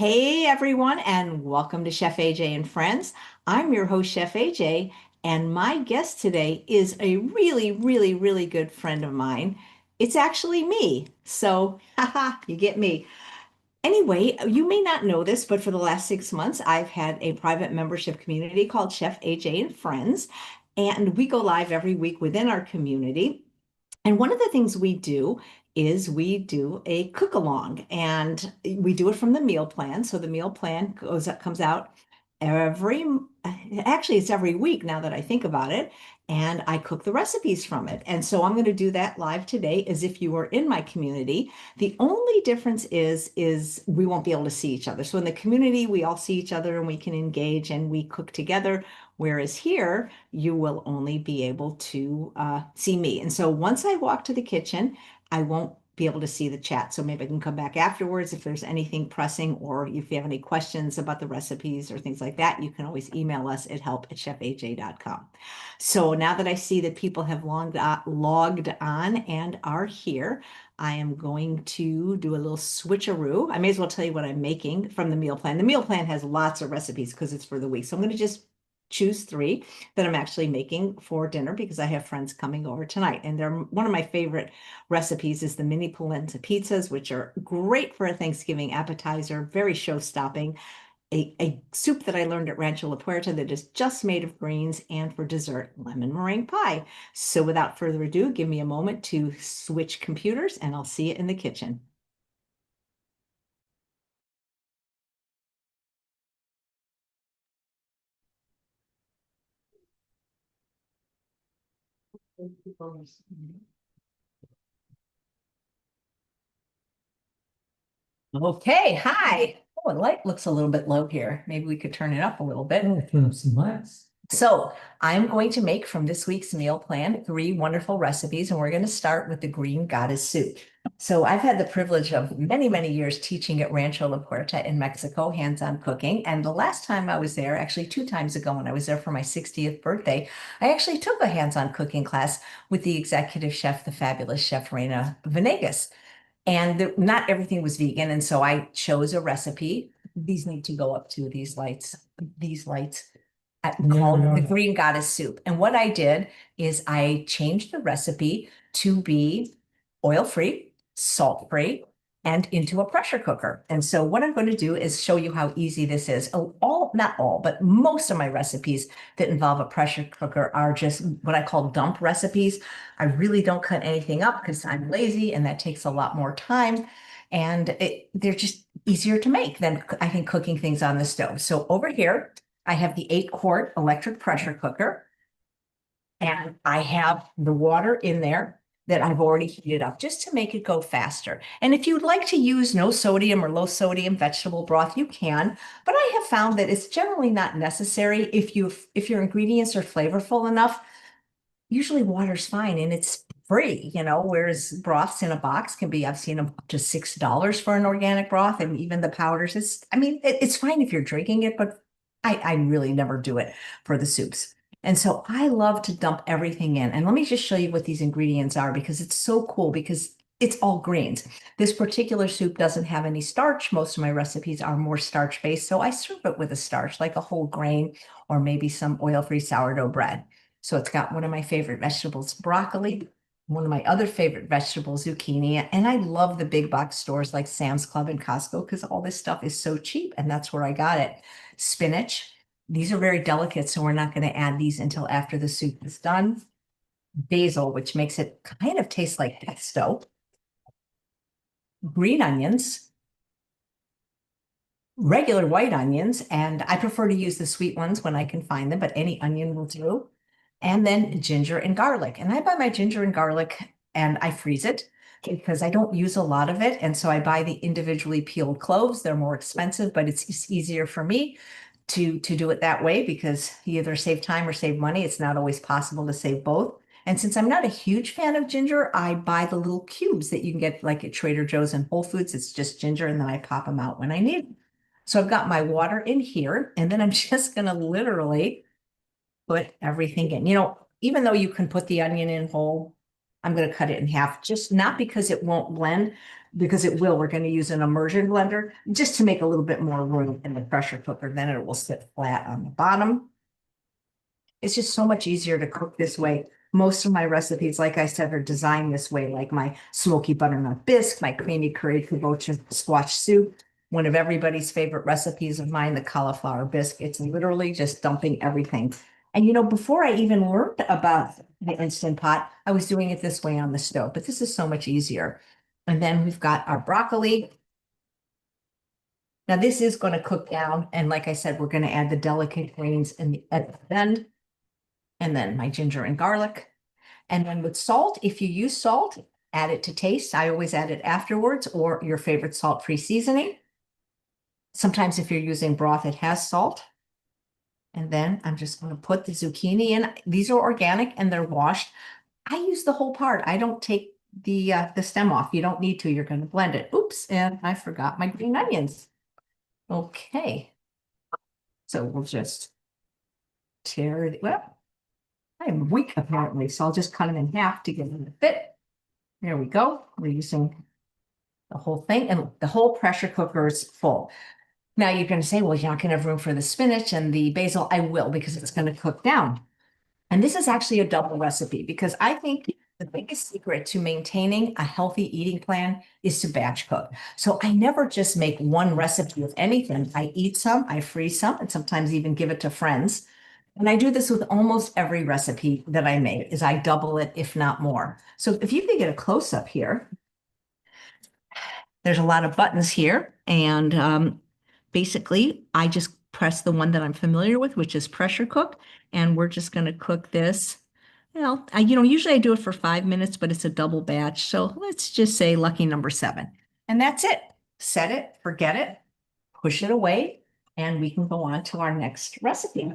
Hey everyone, and welcome to Chef AJ and Friends. I'm your host, Chef AJ, and my guest today is a really good friend of mine. It's actually me. So, haha, you get me. Anyway, you may not know this, but for the last 6 months, I've had a private membership community called Chef AJ and Friends, and we go live every week within our community. And one of the things we do is we do a cook along, and we do it from the meal plan. So the meal plan comes out every, actually it's every week now that I think about it, and I cook the recipes from it. And so I'm going to do that live today as if you were in my community. The only difference is we won't be able to see each other. So in the community, we all see each other and we can engage and we cook together. Whereas here, you will only be able to see me. And so once I walk to the kitchen, I won't be able to see the chat. So maybe I can come back afterwards if there's anything pressing, or if you have any questions about the recipes or things like that, you can always email us at help@chefaj.com. So now that I see that people have logged on and are here, I am going to do a little switcheroo. I may as well tell you what I'm making from the meal plan. The meal plan has lots of recipes because it's for the week. So I'm going to just choose three that I'm actually making for dinner because I have friends coming over tonight. And they're one of my favorite recipes is the mini polenta pizzas, which are great for a Thanksgiving appetizer, very show-stopping. A soup that I learned at Rancho La Puerta that is just made of greens, and for dessert, lemon meringue pie. So without further ado, give me a moment to switch computers and I'll see you in the kitchen. Okay, hi. Oh, the light looks a little bit low here. Maybe we could turn it up a little bit. Oh, turn up some lights. So I'm going to make from this week's meal plan three wonderful recipes, and we're going to start with the green goddess soup. So I've had the privilege of many years teaching at Rancho La Puerta in Mexico, hands-on cooking. And the last time I was there, actually 2 times ago when I was there for my 60th birthday, I actually took a hands-on cooking class with the executive chef, the fabulous Chef Reina Venegas. And not everything was vegan. And so I chose a recipe. These need to go up to these lights called the green goddess soup. And what I did is I changed the recipe to be oil-free, salt-free, and into a pressure cooker. And so what I'm going to do is show you how easy this is. Not all, but most of my recipes that involve a pressure cooker are just what I call dump recipes. I really don't cut anything up because I'm lazy and that takes a lot more time. And they're just easier to make than I think cooking things on the stove. So over here, I have the 8-quart electric pressure cooker, and I have the water in there that I've already heated up just to make it go faster. And if you'd like to use no sodium or low sodium vegetable broth, you can, but I have found that it's generally not necessary if your ingredients are flavorful enough. Usually water's fine and it's free, whereas broths in a box can be, I've seen them up to $6 for an organic broth, and even the powders, it's fine if you're drinking it, but I really never do it for the soups. And so I love to dump everything in. And let me just show you what these ingredients are because it's so cool because it's all grains. This particular soup doesn't have any starch. Most of my recipes are more starch-based, so I serve it with a starch, like a whole grain or maybe some oil-free sourdough bread. So it's got one of my favorite vegetables, broccoli, one of my other favorite vegetables, zucchini. And I love the big box stores like Sam's Club and Costco because all this stuff is so cheap, and that's where I got it. Spinach. These are very delicate, so we're not going to add these until after the soup is done. Basil, which makes it kind of taste like pesto. Green onions, regular white onions, and I prefer to use the sweet ones when I can find them, but any onion will do. And then ginger and garlic. And I buy my ginger and garlic and I freeze it because I don't use a lot of it. And so I buy the individually peeled cloves. They're more expensive, but it's easier for me to do it that way because you either save time or save money. It's not always possible to save both. And since I'm not a huge fan of ginger, I buy the little cubes that you can get like at Trader Joe's and Whole Foods. It's just ginger, and then I pop them out when I need them. So I've got my water in here, and then I'm just going to literally put everything in. Even though you can put the onion in whole, I'm going to cut it in half, just not because it won't blend, because it will. We're going to use an immersion blender just to make a little bit more room in the pressure cooker. Then it will sit flat on the bottom. It's just so much easier to cook this way. Most of my recipes, like I said, are designed this way, like my smoky butternut bisque, my creamy curry kabocha squash soup, one of everybody's favorite recipes of mine, the cauliflower bisque. It's literally just dumping everything. And before I even learned about the Instant Pot, I was doing it this way on the stove, but this is so much easier. And then we've got our broccoli. Now this is going to cook down. And like I said, we're going to add the delicate greens at the end. And then my ginger and garlic. And then with salt, if you use salt, add it to taste. I always add it afterwards, or your favorite salt-free seasoning. Sometimes if you're using broth, it has salt. And then I'm just going to put the zucchini in. These are organic and they're washed. I use the whole part. I don't take the stem off. You don't need to. You're going to blend it. Oops, and I forgot my green onions. Okay. So we'll just tear it. Well, I'm weak apparently, so I'll just cut them in half to get them to fit. There we go. We're using the whole thing, and the whole pressure cooker is full. Now you're going to say, well, you're not going to have room for the spinach and the basil. I will, because it's going to cook down. And this is actually a double recipe, because I think the biggest secret to maintaining a healthy eating plan is to batch cook. So I never just make one recipe of anything. I eat some, I freeze some, and sometimes even give it to friends. And I do this with almost every recipe that I make, is I double it, if not more. So if you can get a close up here, there's a lot of buttons here. And basically, I just press the one that I'm familiar with, which is pressure cook. And we're just going to cook this. Well, usually I do it for 5 minutes, but it's a double batch. So let's just say lucky number 7. And that's it. Set it, forget it, push it away, and we can go on to our next recipe,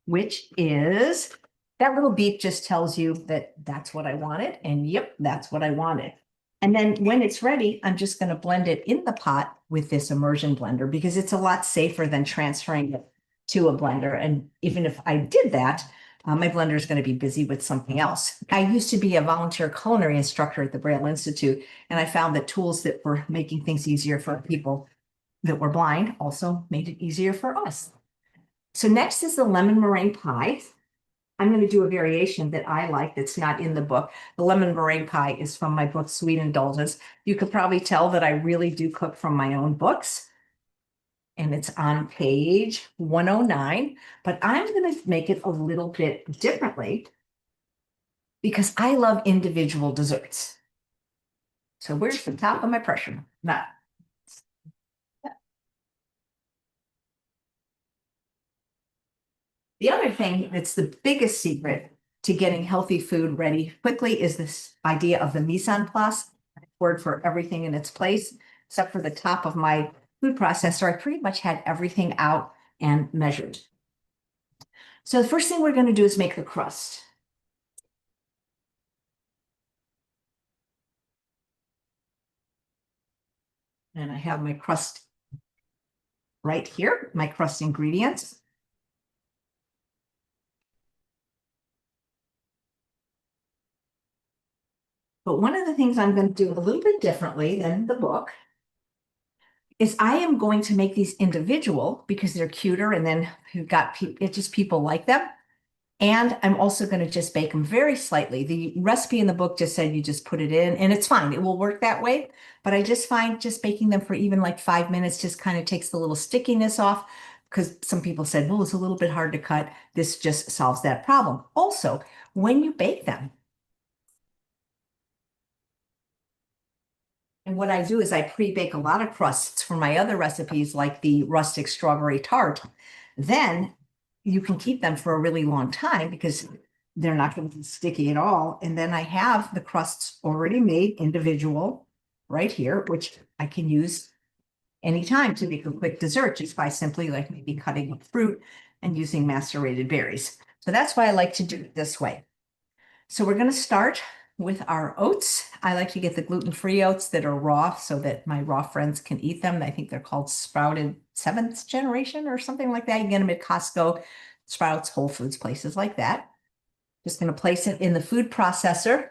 which is that little beep just tells you that that's what I wanted. And yep, that's what I wanted. And then when it's ready, I'm just going to blend it in the pot with this immersion blender, because it's a lot safer than transferring it to a blender. And even if I did that, my blender is going to be busy with something else. I used to be a volunteer culinary instructor at the Braille Institute, and I found that tools that were making things easier for people that were blind also made it easier for us. So next is the lemon meringue pie. I'm going to do a variation that I like that's not in the book. The lemon meringue pie is from my book, Sweet Indulgence. You could probably tell that I really do cook from my own books. And it's on page 109, but I'm going to make it a little bit differently because I love individual desserts. So where's the top of my pressure? Now, the other thing that's the biggest secret to getting healthy food ready quickly is this idea of the mise en place, word for everything in its place, except for the top of my food processor. I pretty much had everything out and measured. So the first thing we're going to do is make the crust. And I have my crust right here, my crust ingredients. But one of the things I'm going to do a little bit differently than the book is I am going to make these individual because they're cuter, and then you've got it's just people like them. And I'm also going to just bake them very slightly. The recipe in the book just said you just put it in, and it's fine. It will work that way. But I just find just baking them for even like 5 minutes just kind of takes the little stickiness off, because some people said, well, it's a little bit hard to cut. This just solves that problem. Also, when you bake them, and what I do is I pre-bake a lot of crusts for my other recipes, like the rustic strawberry tart. Then you can keep them for a really long time because they're not going to be sticky at all. And then I have the crusts already made individual right here, which I can use anytime to make a quick dessert just by simply like maybe cutting up fruit and using macerated berries. So that's why I like to do it this way. So we're going to start with our oats. I like to get the gluten-free oats that are raw so that my raw friends can eat them. I think they're called sprouted 7th generation or something like that. You get them at Costco, Sprouts, Whole Foods, places like that. Just going to place it in the food processor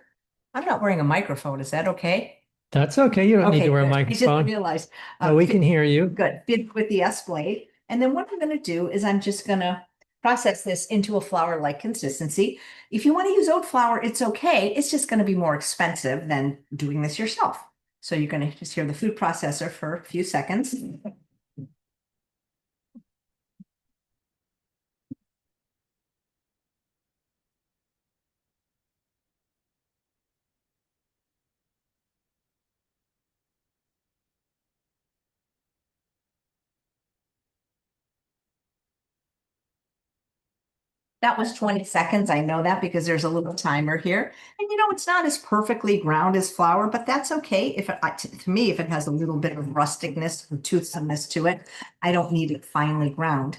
I'm not wearing a microphone. Is that okay? That's okay. You don't need Okay, to wear a good. I just microphone. realized. No, we Fit, can hear you. good. Fit with the S blade. And then what I'm going to do is I'm just going to process this into a flour-like consistency. If you want to use oat flour, it's okay. It's just going to be more expensive than doing this yourself. So you're going to just hear the food processor for a few seconds. That was 20 seconds. I know that because there's a little timer here. And it's not as perfectly ground as flour, but that's okay. If it, to me, if it has a little bit of rusticness or toothsomeness to it, I don't need it finely ground.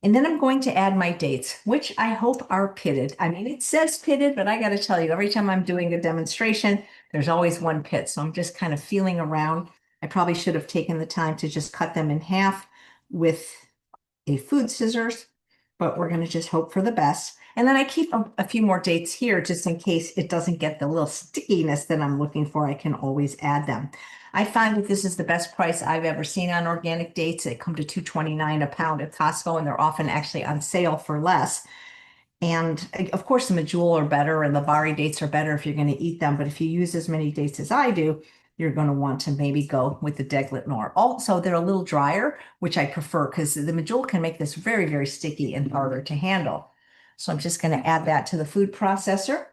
And then I'm going to add my dates, which I hope are pitted. I mean, it says pitted, but I got to tell you, every time I'm doing a demonstration, there's always one pit. So I'm just kind of feeling around. I probably should have taken the time to just cut them in half with a food scissors, but we're going to just hope for the best. And then I keep a few more dates here just in case it doesn't get the little stickiness that I'm looking for. I can always add them. I find that this is the best price I've ever seen on organic dates. They come to $2.29 a pound at Costco, and they're often actually on sale for less. And of course, the medjool are better and the Bari dates are better if you're going to eat them. But if you use as many dates as I do, you're going to want to maybe go with the Deglet Nor. Also, they're a little drier, which I prefer because the medjool can make this very, very sticky and harder to handle. So I'm just going to add that to the food processor.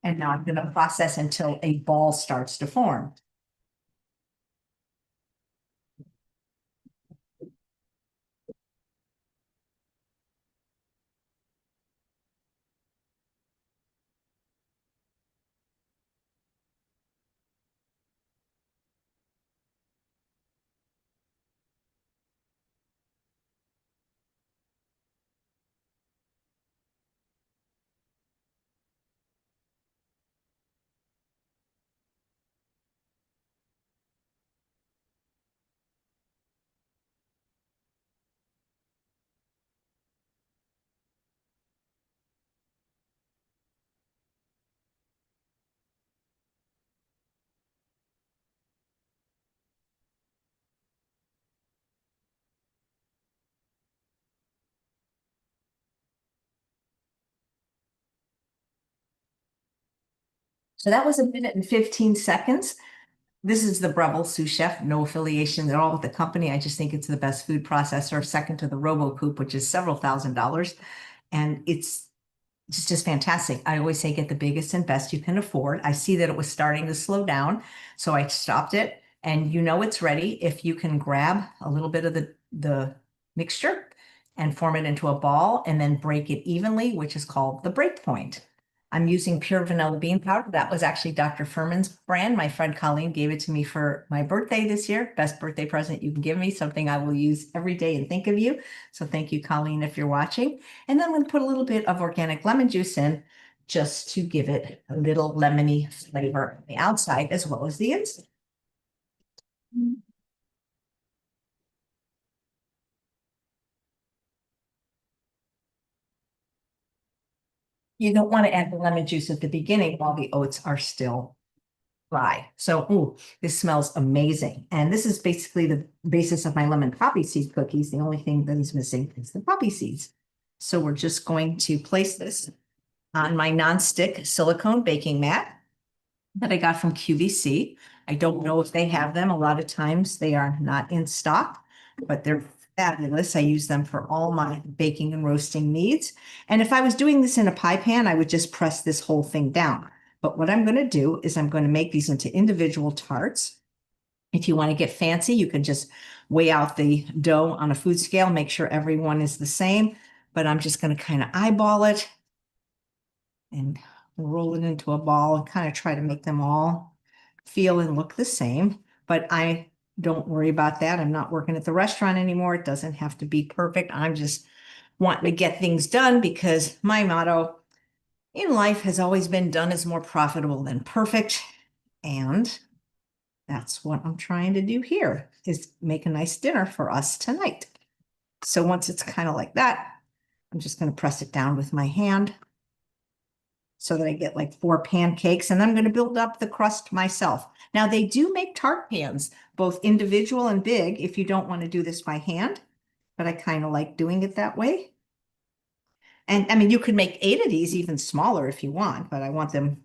And now I'm going to process until a ball starts to form. So that was a minute and 15 seconds. This is the Breville sous chef, no affiliation at all with the company. I just think it's the best food processor, second to the RoboCoop, which is several $1,000s. And it's just fantastic. I always say get the biggest and best you can afford. I see that it was starting to slow down, so I stopped it. And it's ready if you can grab a little bit of the mixture and form it into a ball and then break it evenly, which is called the break point. I'm using pure vanilla bean powder. That was actually Dr. Furman's brand. My friend Colleen gave it to me for my birthday this year. Best birthday present you can give me, something I will use every day and think of you. So thank you, Colleen, if you're watching. And then I'm going to put a little bit of organic lemon juice in just to give it a little lemony flavor on the outside as well as the inside. You don't want to add the lemon juice at the beginning while the oats are still dry. So, ooh, this smells amazing. And this is basically the basis of my lemon poppy seed cookies. The only thing that is missing is the poppy seeds. So we're just going to place this on my nonstick silicone baking mat that I got from QVC. I don't know if they have them. A lot of times they are not in stock, but they're fabulous. I use them for all my baking and roasting needs. And if I was doing this in a pie pan, I would just press this whole thing down. But what I'm going to do is I'm going to make these into individual tarts. If you want to get fancy, you can just weigh out the dough on a food scale, make sure everyone is the same. But I'm just going to kind of eyeball it and roll it into a ball and kind of try to make them all feel and look the same. But I don't worry about that. I'm not working at the restaurant anymore. It doesn't have to be perfect. I'm just wanting to get things done because my motto in life has always been done is more profitable than perfect. And that's what I'm trying to do here is make a nice dinner for us tonight. So once it's kind of like that, I'm just going to press it down with my hand so that I get like 4 pancakes, and I'm going to build up the crust myself. Now they do make tart pans, both individual and big, if you don't want to do this by hand, but I kind of like doing it that way. And I mean, you could make 8 of these even smaller if you want, but I want them,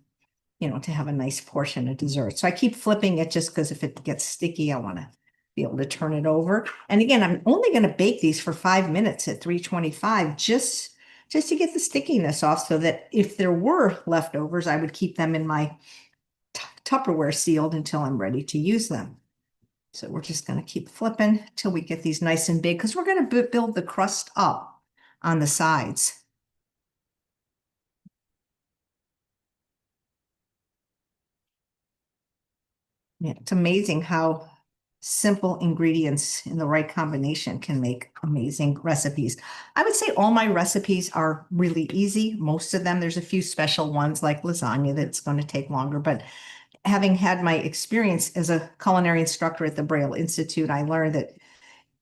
to have a nice portion of dessert. So I keep flipping it just because if it gets sticky, I want to be able to turn it over. And again, I'm only going to bake these for 5 minutes at 325, just to get the stickiness off, so that if there were leftovers, I would keep them in my Tupperware sealed until I'm ready to use them. So we're just going to keep flipping till we get these nice and big, because we're going to build the crust up on the sides. Yeah, it's amazing how simple ingredients in the right combination can make amazing recipes. I would say all my recipes are really easy. Most of them, there's a few special ones like lasagna that's going to take longer, but having had my experience as a culinary instructor at the Braille Institute, I learned that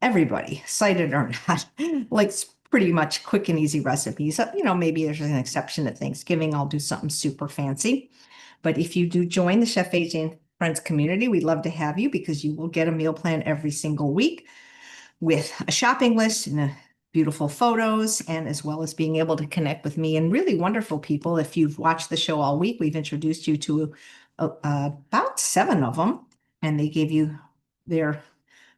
everybody, sighted or not, likes pretty much quick and easy recipes. Maybe there's an exception at Thanksgiving. I'll do something super fancy. But if you do join the Chef AJ Friends community, we'd love to have you, because you will get a meal plan every single week with a shopping list and beautiful photos, and as well as being able to connect with me and really wonderful people. If you've watched the show all week, we've introduced you to about 7 of them, and they gave you their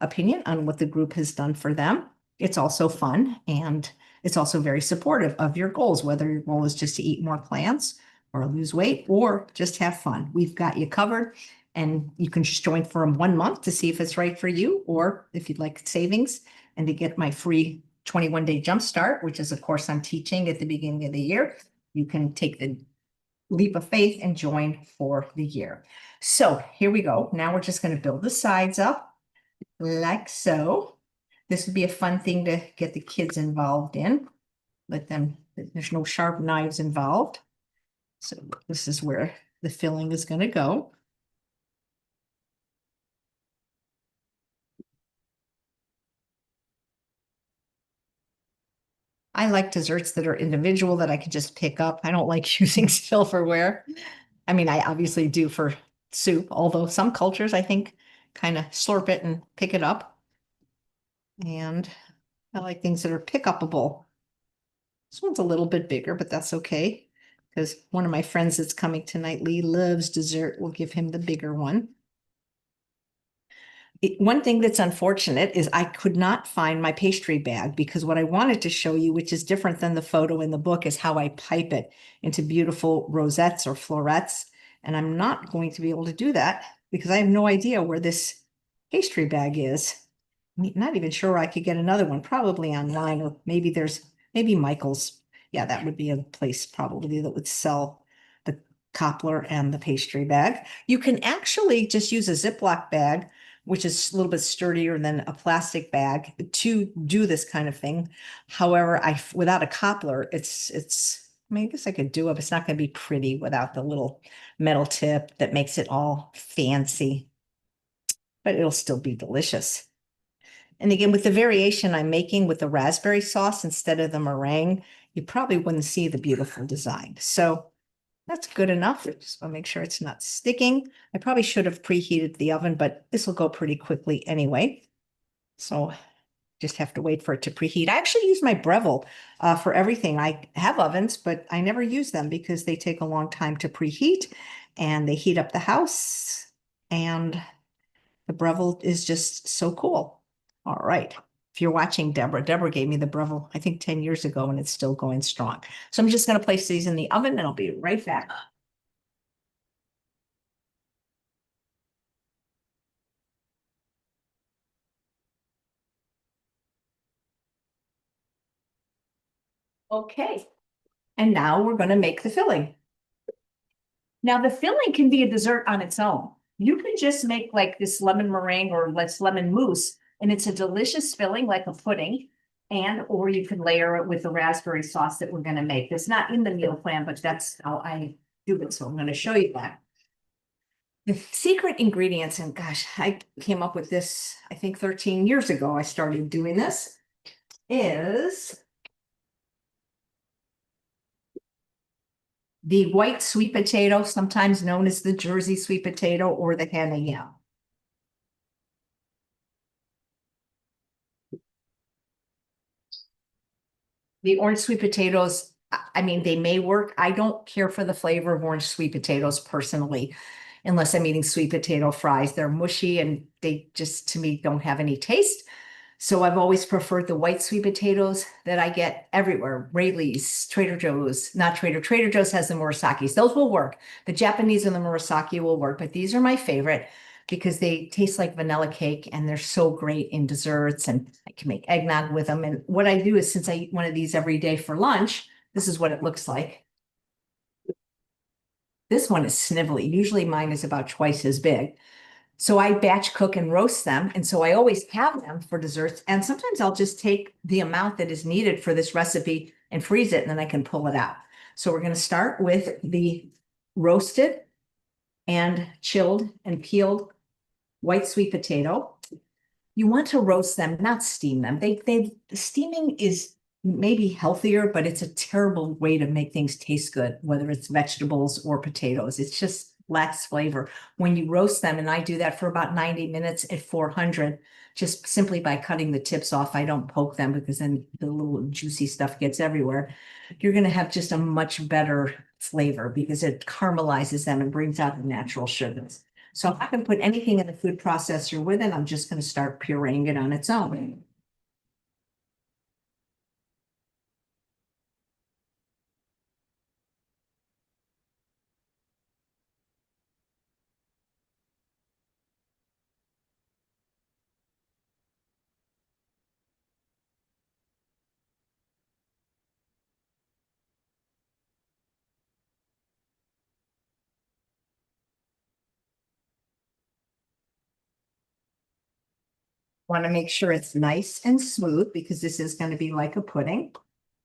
opinion on what the group has done for them. It's also fun, and it's also very supportive of your goals, whether your goal is just to eat more plants or lose weight or just have fun. We've got you covered, and you can just join for 1 month to see if it's right for you, or if you'd like savings and to get my free 21-day Jumpstart, which is a course I'm teaching at the beginning of the year. You can take the leap of faith and join for the year. So here we go. Now we're just going to build the sides up like so. This would be a fun thing to get the kids involved in. Let them, there's no sharp knives involved. So this is where the filling is going to go. I like desserts that are individual that I can just pick up. I don't like using silverware. I mean, I obviously do for soup, although some cultures, I think, kind of slurp it and pick it up. And I like things that are pick upable. This one's a little bit bigger, but that's okay, because one of my friends that's coming tonight, Lee, loves dessert. We'll give him the bigger one. One thing that's unfortunate is I could not find my pastry bag, because what I wanted to show you, which is different than the photo in the book, is how I pipe it into beautiful rosettes or florets. And I'm not going to be able to do that because I have no idea where this pastry bag is. I'm not even sure I could get another one, probably online, or maybe Michael's. Yeah, that would be a place probably that would sell the cobbler and the pastry bag. You can actually just use a Ziploc bag, which is a little bit sturdier than a plastic bag, to do this kind of thing. However, without a cobbler, I mean, I guess I could do it, but it's not going to be pretty without the little metal tip that makes it all fancy, but it'll still be delicious. And again, with the variation I'm making with the raspberry sauce instead of the meringue, you probably wouldn't see the beautiful design. So that's good enough. Just want to make sure it's not sticking. I probably should have preheated the oven, but this will go pretty quickly anyway. So just have to wait for it to preheat. I actually use my Breville for everything. I have ovens, but I never use them because they take a long time to preheat, and they heat up the house, and the Breville is just so cool. All right. If you're watching Deborah gave me the Breville, I think 10 years ago, and it's still going strong. So I'm just going to place these in the oven, and I'll be right back. Okay. And now we're going to make the filling. Now the filling can be a dessert on its own. You can just make like this lemon meringue or let's lemon mousse, and it's a delicious filling like a pudding. Or you can layer it with the raspberry sauce that we're going to make. It's not in the meal plan, but that's how I do it. So I'm going to show you that. The secret ingredients, and gosh, I came up with this, I think 13 years ago, I started doing this, is the white sweet potato, sometimes known as the Jersey sweet potato or the henna yam. The orange sweet potatoes, I mean, they may work. I don't care for the flavor of orange sweet potatoes personally, unless I'm eating sweet potato fries. They're mushy and they just, to me, don't have any taste. So I've always preferred the white sweet potatoes that I get everywhere. Rayleigh's, Trader Joe's, not Trader Joe's has the Murasakis. Those will work. The Japanese and the Murasaki will work, but these are my favorite because they taste like vanilla cake and they're so great in desserts and I can make eggnog with them. And what I do is since I eat one of these every day for lunch, this is what it looks like. This one is snivelly. Usually mine is about twice as big. So I batch cook and roast them. And so I always have them for desserts. And sometimes I'll just take the amount that is needed for this recipe and freeze it, and then I can pull it out. So we're going to start with the roasted and chilled and peeled white sweet potato. You want to roast them, not steam them. Steaming is maybe healthier, but it's a terrible way to make things taste good, whether it's vegetables or potatoes. It's just lacks flavor. When you roast them, and I do that for about 90 minutes at 400, just simply by cutting the tips off. I don't poke them because then the little juicy stuff gets everywhere. You're going to have just a much better flavor because it caramelizes them and brings out the natural sugars. So if I can put anything in the food processor with it, I'm just going to start pureeing it on its own. Want to make sure it's nice and smooth because this is going to be like a pudding.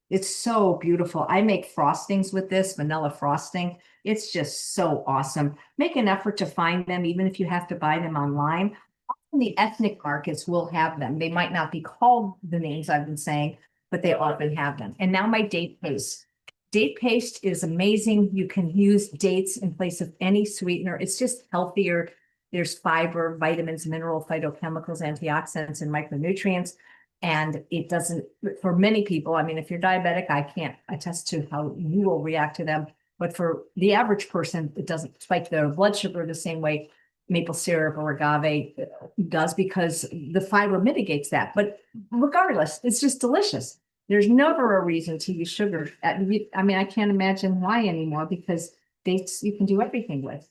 It's so beautiful. I make frostings with this, vanilla frosting. It's just so awesome. Make an effort to find them, even if you have to buy them online. Often the ethnic markets will have them. They might not be called the names I've been saying, but they often have them. And now my date paste. Date paste is amazing. You can use dates in place of any sweetener. It's just healthier. There's fiber, vitamins, mineral, phytochemicals, antioxidants, and micronutrients. And it doesn't, for many people, I mean, if you're diabetic, I can't attest to how you will react to them. But for the average person, it doesn't spike their blood sugar the same way maple syrup or agave does because the fiber mitigates that. But regardless, it's just delicious. There's never a reason to use sugar. I mean, I can't imagine why anymore because dates you can do everything with.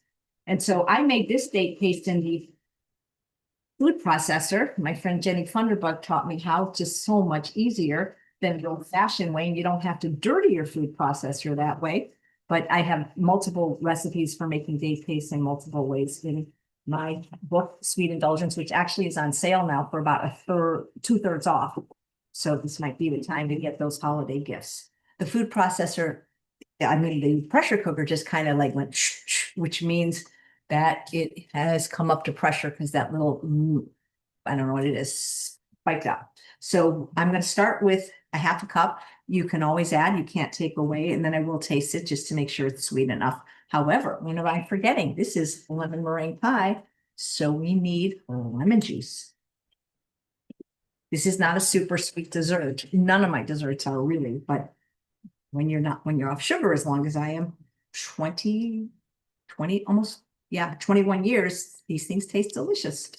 And so I made this date paste in the food processor. My friend Jenny Funderbuck taught me how, just so much easier than the old-fashioned way, and you don't have to dirty your food processor that way. But I have multiple recipes for making date paste in multiple ways in my book, Sweet Indulgence, which actually is on sale now for about two-thirds off. So this might be the time to get those holiday gifts. The food processor, I mean, the pressure cooker just kind of like went, shh, shh, which means that it has come up to pressure because that little, I don't know what it is, spiked up. So I'm going to start with a half a cup. You can always add, you can't take away, and then I will taste it just to make sure it's sweet enough. However, what am I forgetting? This is lemon meringue pie, so we need lemon juice. This is not a super sweet dessert. None of my desserts are really, but when you're off sugar as long as I am, 20, almost, yeah, 21 years, these things taste delicious.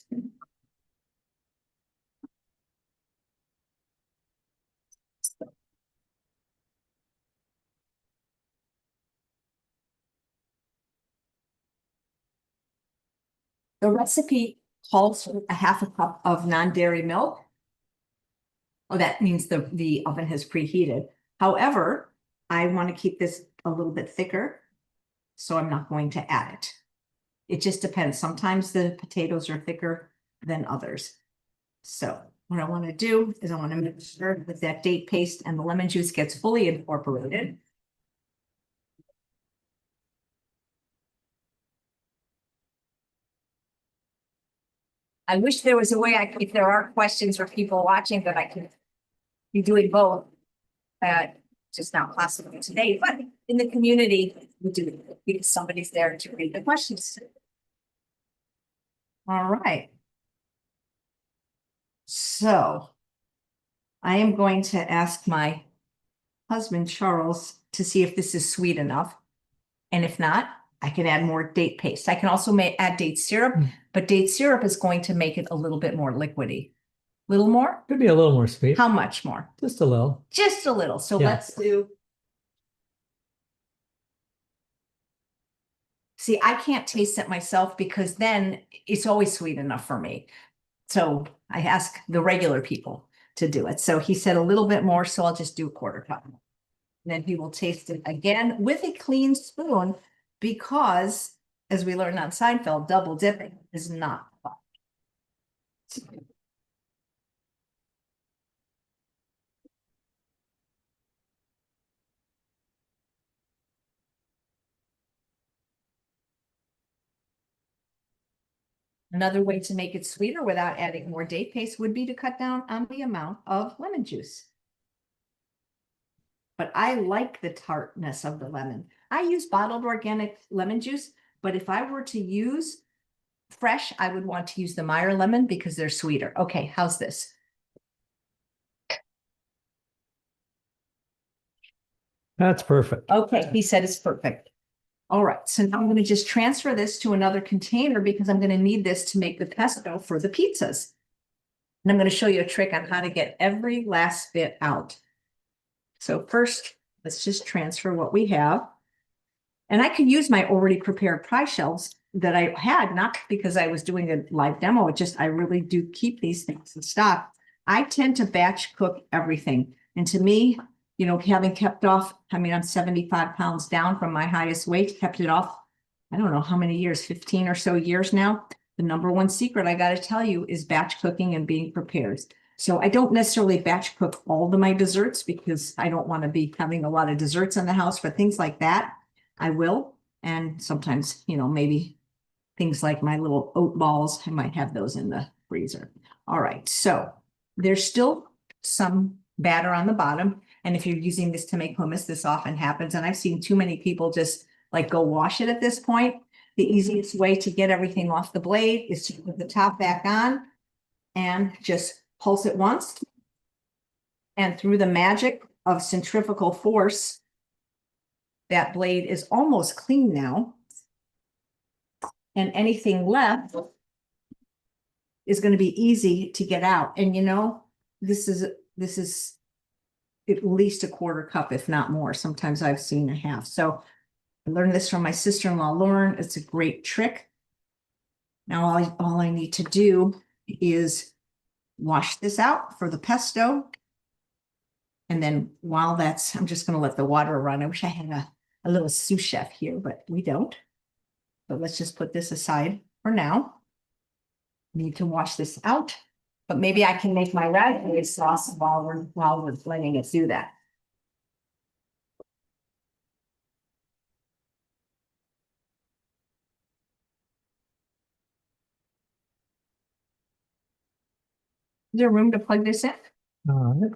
The recipe calls for a half a cup of non-dairy milk. Oh, that means the oven has preheated. However, I want to keep this a little bit thicker, so I'm not going to add it. It just depends. Sometimes the potatoes are thicker than others. So what I want to do is I want to make sure that that date paste and the lemon juice gets fully incorporated. I wish there was a way if there are questions for people watching, that I could be doing both. Just not possible today, but in the community, we do because somebody's there to read the questions. All right. So I am going to ask my husband, Charles, to see if this is sweet enough. And if not, I can add more date paste. I can also add date syrup, but date syrup is going to make it a little bit more liquidy. Little more? Could be a little more sweet. How much more? Just a little. Just a little. So Yeah. let's do. See, I can't taste it myself because then it's always sweet enough for me. So I ask the regular people to do it. So he said a little bit more, so I'll just do a quarter cup. And then he will taste it again with a clean spoon because, as we learned on Seinfeld, double dipping is not fun. Another way to make it sweeter without adding more date paste would be to cut down on the amount of lemon juice. But I like the tartness of the lemon. I use bottled organic lemon juice, but if I were to use fresh, I would want to use the Meyer lemon because they're sweeter. Okay, how's this? That's perfect. Okay, he said it's perfect. All right, so now I'm going to just transfer this to another container because I'm going to need this to make the pesto for the pizzas. And I'm going to show you a trick on how to get every last bit out. So first, let's just transfer what we have. And I can use my already prepared pie shells that I had, not because I was doing a live demo, it just I really do keep these things in stock. I tend to batch cook everything. And to me, you know, having kept off, I mean, I'm 75 pounds down from my highest weight, kept it off, I don't know how many years, 15 or so years now. The number one secret I got to tell you is batch cooking and being prepared. So I don't necessarily batch cook all of my desserts because I don't want to be having a lot of desserts in the house, but things like that, I will. And sometimes, you know, maybe things like my little oat balls, I might have those in the freezer. All right, so there's still some batter on the bottom. And if you're using this to make hummus, this often happens. And I've seen too many people just like go wash it at this point. The easiest way to get everything off the blade is to put the top back on and just pulse it once. And through the magic of centrifugal force, that blade is almost clean now. And anything left is going to be easy to get out. And you know, this is at least a quarter cup, if not more. Sometimes I've seen a half. So I learned this from my sister-in-law, Lauren. It's a great trick. Now all I need to do is wash this out for the pesto. And then while that's, I'm just going to let the water run. I wish I had a little sous chef here, but we don't. But let's just put this aside for now. Need to wash this out, but maybe I can make my raspberry sauce while we're letting it do that. Is there room to plug this in? All right.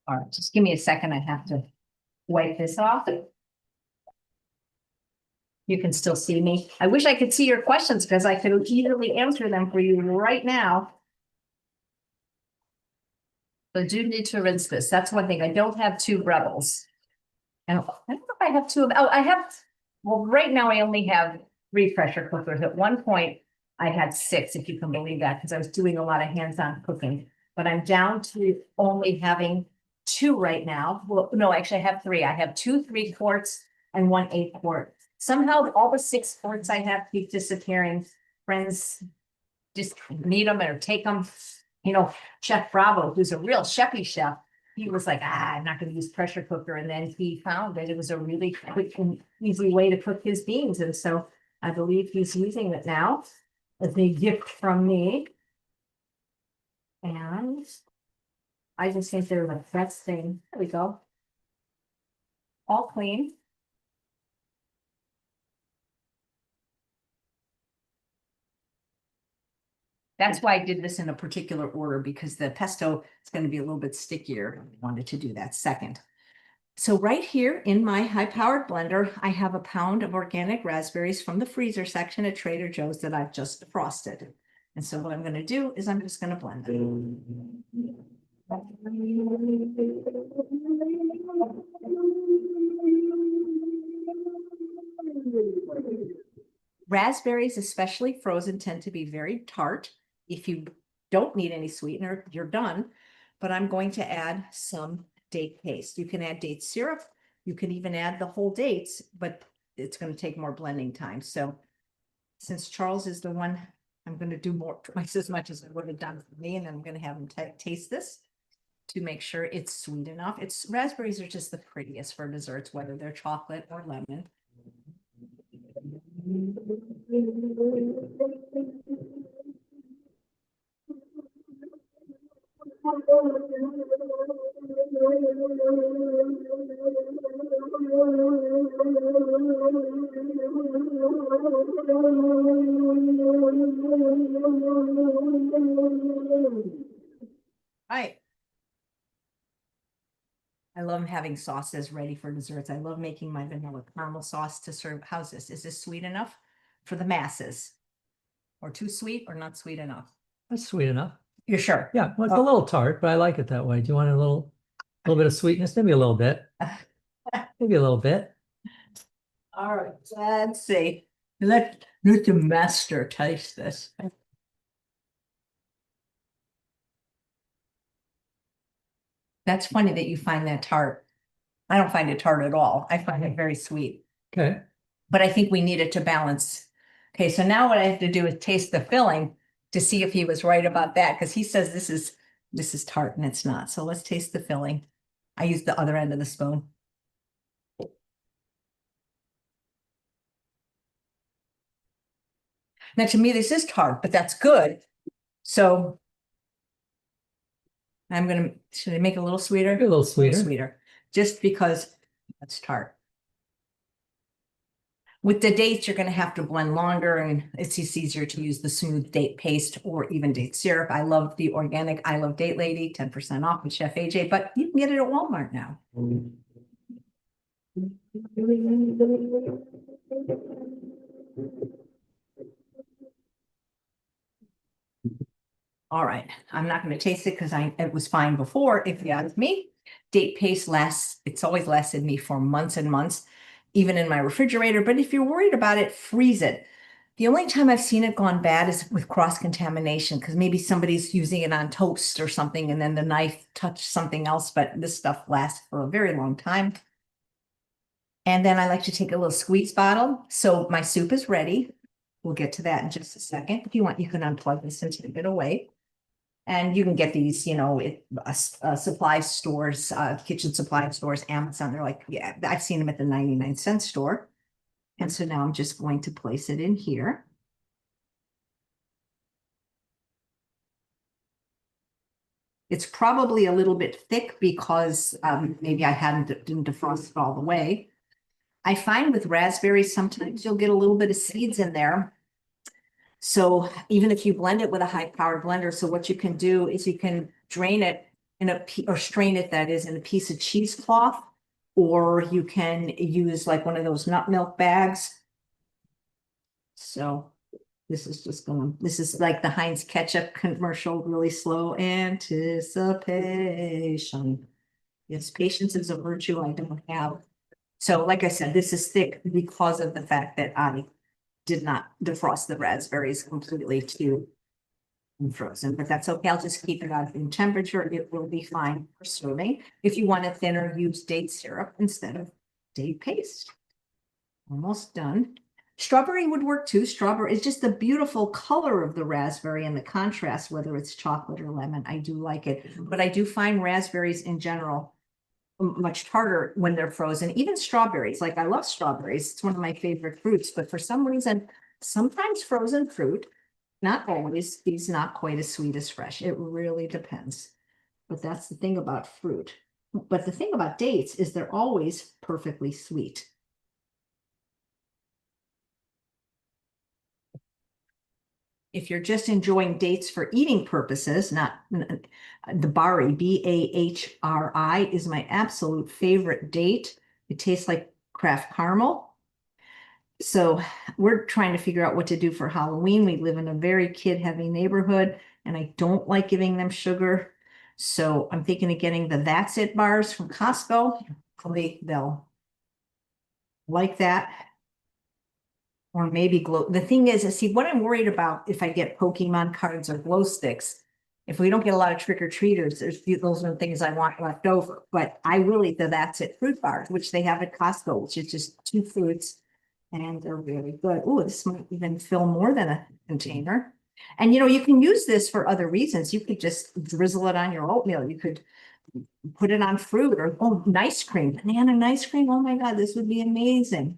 All right, just give me a second. I have to wipe this off. You can still see me. I wish I could see your questions because I could easily answer them for you right now. So do need to rinse this. That's one thing. I don't have two Rebels. And I don't know if I have two of, oh, I have, well, right now I only have 3 pressure cookers. At one point, I had 6, if you can believe that, because I was doing a lot of hands-on cooking. But I'm down to only having 2 right now. Well, no, actually I have 3. I have 2 3/4 and 1 8/4. Somehow all the 6 quarts I have keep disappearing. Friends just need them or take them. You know, Chef Bravo, who's a real chefy chef, he was like, I'm not going to use pressure cooker. And then he found that it was a really quick and easy way to cook his beans. And so I believe he's using it now as a gift from me. And I just think they're the best thing. There we go. All clean. That's why I did this in a particular order, because the pesto is going to be a little bit stickier. I wanted to do that second. So right here in my high-powered blender, I have a pound of organic raspberries from the freezer section at Trader Joe's that I've just defrosted. And so what I'm going to do is I'm just going to blend them. Raspberries, especially frozen, tend to be very tart. If you don't need any sweetener, you're done. But I'm going to add some date paste. You can add date syrup. You can even add the whole dates, but it's going to take more blending time. So since Charles is the one, I'm going to do twice as much as I would have done for me, and I'm going to have him taste this to make sure it's sweet enough. Raspberries are just the prettiest for desserts, whether they're chocolate or lemon. Right. I love having sauces ready for desserts. I love making my vanilla caramel sauce to serve. How's this? Is this sweet enough for the masses? Or too sweet or not sweet enough? That's sweet enough. You're sure? Yeah, well, it's a little tart, but I like it that way. Do you want a little bit of sweetness? Maybe a little bit. Maybe a little bit. All right, let's see. Let the master taste this. That's funny that you find that tart. I don't find it tart at all. I find it very sweet. Okay. But I think we need it to balance. Okay, so now what I have to do is taste the filling to see if he was right about that, because he says this is tart and it's not. So let's taste the filling. I used the other end of the spoon. Now, to me, this is tart, but that's good. So should I make it a little sweeter? A little sweeter. Sweeter, just because it's tart. With the dates, you're going to have to blend longer, and it's just easier to use the smooth date paste or even date syrup. I love the organic I Love Date Lady, 10% off with Chef AJ, but you can get it at Walmart now. All right, I'm not going to taste it because it was fine before, if you ask me. Date paste it's always lasted me for months and months, even in my refrigerator. But if you're worried about it, freeze it. The only time I've seen it gone bad is with cross-contamination, because maybe somebody's using it on toast or something, and then the knife touched something else, but this stuff lasts for a very long time. And then I like to take a little squeeze bottle. So my soup is ready. We'll get to that in just a second. If you want, you can unplug this and take it away. And you can get these, supply stores, kitchen supply stores, Amazon. They're like, yeah, I've seen them at the 99-cent store. And so now I'm just going to place it in here. It's probably a little bit thick because maybe I didn't defrost it all the way. I find with raspberries, sometimes you'll get a little bit of seeds in there. So even if you blend it with a high-powered blender, so what you can do is you can drain it or strain it, that is, in a piece of cheesecloth, or you can use like one of those nut milk bags. So this is like the Heinz ketchup commercial, really slow anticipation. Yes, patience is a virtue I don't have. So like I said, this is thick because of the fact that I did not defrost the raspberries completely to frozen, but that's okay. I'll just keep it at room temperature. It will be fine for serving. If you want it thinner, use date syrup instead of date paste. Almost done. Strawberry would work too. Strawberry is just the beautiful color of the raspberry and the contrast, whether it's chocolate or lemon. I do like it, but I do find raspberries in general much harder when they're frozen. Even strawberries, like I love strawberries. It's one of my favorite fruits, but for some reason, sometimes frozen fruit, not always, is not quite as sweet as fresh. It really depends. but that's the thing about fruit. But the thing about dates is they're always perfectly sweet. If you're just enjoying dates for eating purposes, not the Bari, Bahri is my absolute favorite date. It tastes like Kraft caramel. So we're trying to figure out what to do for Halloween. We live in a very kid-heavy neighborhood, and I don't like giving them sugar. So I'm thinking of getting the That's It bars from Costco. Hopefully they'll like that. Or maybe glow. The thing is, see, what I'm worried about if I get Pokemon cards or glow sticks, if we don't get a lot of trick-or-treaters, those are the things I want left over. But I really, the That's It fruit bars, which they have at Costco, which is just 2 fruits, and they're really good. Oh, this might even fill more than a container. And you can use this for other reasons. You could just drizzle it on your oatmeal. You could put it on fruit or ice cream, banana ice cream. Oh my God, this would be amazing.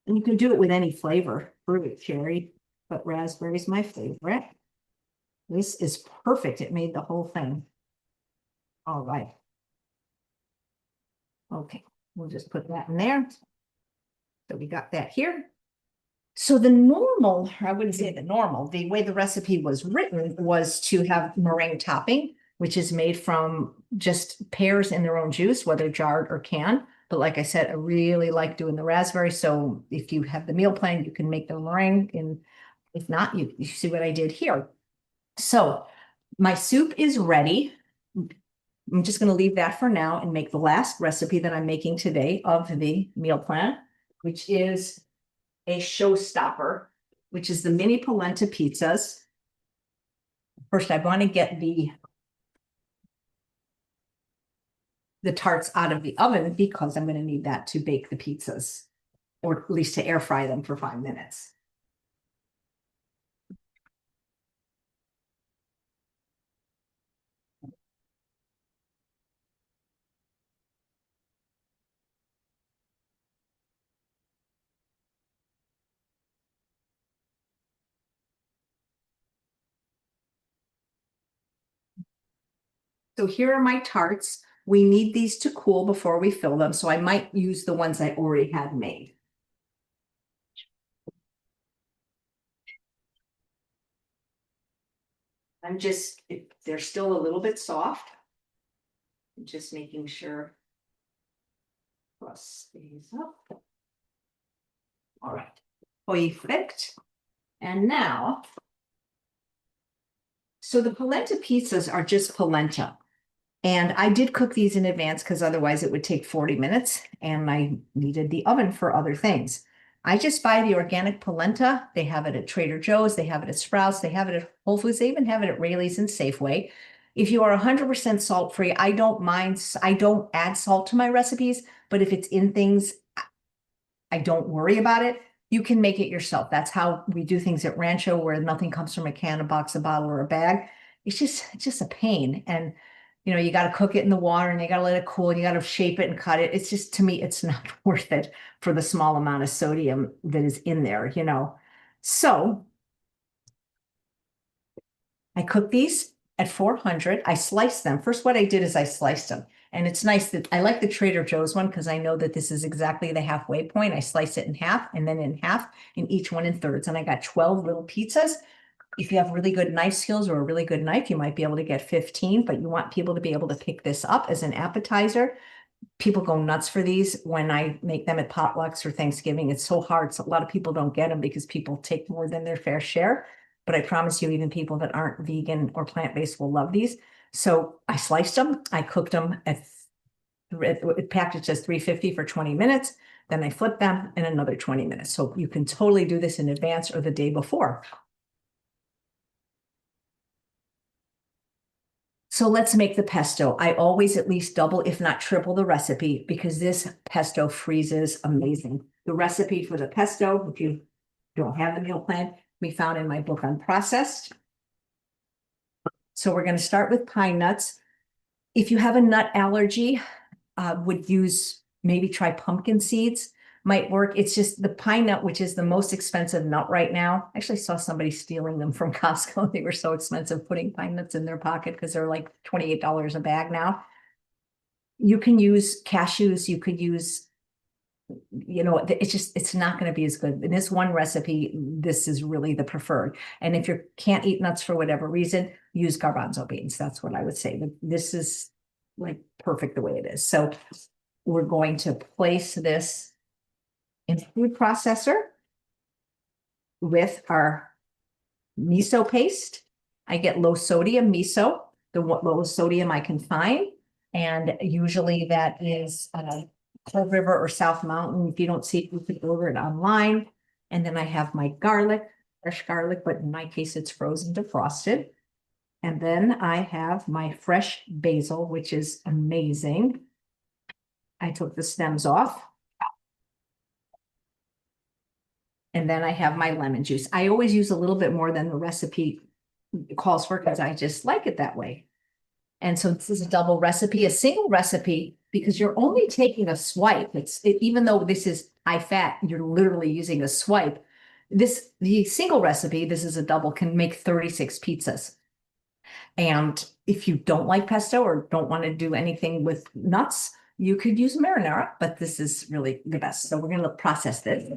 And you can do it with any flavor, fruit, cherry, but raspberry is my favorite. This is perfect. It made the whole thing. All right. Okay, we'll just put that in there. So we got that here. So the normal, I wouldn't say the normal, the way the recipe was written was to have meringue topping, which is made from just pears in their own juice, whether jarred or canned. But like I said, I really like doing the raspberry. So if you have the meal plan, you can make the meringue. And if not, you see what I did here. So my soup is ready. I'm just going to leave that for now and make the last recipe that I'm making today of the meal plan, which is a showstopper, which is the mini polenta pizzas. First, I want to get the tarts out of the oven because I'm going to need that to bake the pizzas, or at least to air fry them for 5 minutes. So here are my tarts. We need these to cool before we fill them, so I might use the ones I already had made. They're still a little bit soft. I'm just making sure crust stays up. All right, perfect. And now, so the polenta pizzas are just polenta. And I did cook these in advance because otherwise it would take 40 minutes and I needed the oven for other things. I just buy the organic polenta. They have it at Trader Joe's. They have it at Sprouts. They have it at Whole Foods. They even have it at Raley's and Safeway. If you are 100% salt-free, I don't mind. I don't add salt to my recipes, but if it's in things, I don't worry about it. You can make it yourself. That's how we do things at Rancho, where nothing comes from a can, a box, a bottle, or a bag. It's just a pain. And you got to cook it in the water and you got to let it cool and you got to shape it and cut it. It's just, to me, it's not worth it for the small amount of sodium that is in there, So I cook these at 400. I slice them. First, what I did is I sliced them. And it's nice that I like the Trader Joe's one because I know that this is exactly the halfway point. I slice it in half and then in half and each one in thirds. And I got 12 little pizzas. If you have really good knife skills or a really good knife, you might be able to get 15, but you want people to be able to pick this up as an appetizer. People go nuts for these when I make them at potlucks or Thanksgiving. It's so hard. So a lot of people don't get them because people take more than their fair share. But I promise you, even people that aren't vegan or plant-based will love these. So I sliced them. I cooked them packaged as 350 for 20 minutes. Then I flipped them in another 20 minutes. So you can totally do this in advance or the day before. So let's make the pesto. I always at least double, if not triple the recipe because this pesto freezes amazing. The recipe for the pesto, if you don't have the meal plan, can be found in my book on processed. So we're going to start with pine nuts. If you have a nut allergy, would use, maybe try pumpkin seeds. might work. It's just the pine nut, which is the most expensive nut right now. I actually saw somebody stealing them from Costco. They were so expensive, putting pine nuts in their pocket because they're like $28 a bag now. You can use cashews, you could use, it's not going to be as good. In this one recipe, this is really the preferred. And if you can't eat nuts for whatever reason, use garbanzo beans. That's what I would say. But this is like perfect the way it is. So we're going to place this in the food processor with our miso paste. I get low sodium miso, the lowest sodium I can find. And usually that is Cold River or South Mountain. If you don't see it, you can order it online. And then I have my garlic, fresh garlic, but in my case, it's frozen defrosted. And then I have my fresh basil, which is amazing. I took the stems off. And then I have my lemon juice. I always use a little bit more than the recipe calls for because I just like it that way. And so this is a double recipe, a single recipe, because you're only taking a swipe. Even though this is high fat, you're literally using a swipe. The single recipe, this is a double, can make 36 pizzas. And if you don't like pesto or don't want to do anything with nuts, you could use marinara, but this is really the best. So we're going to process this.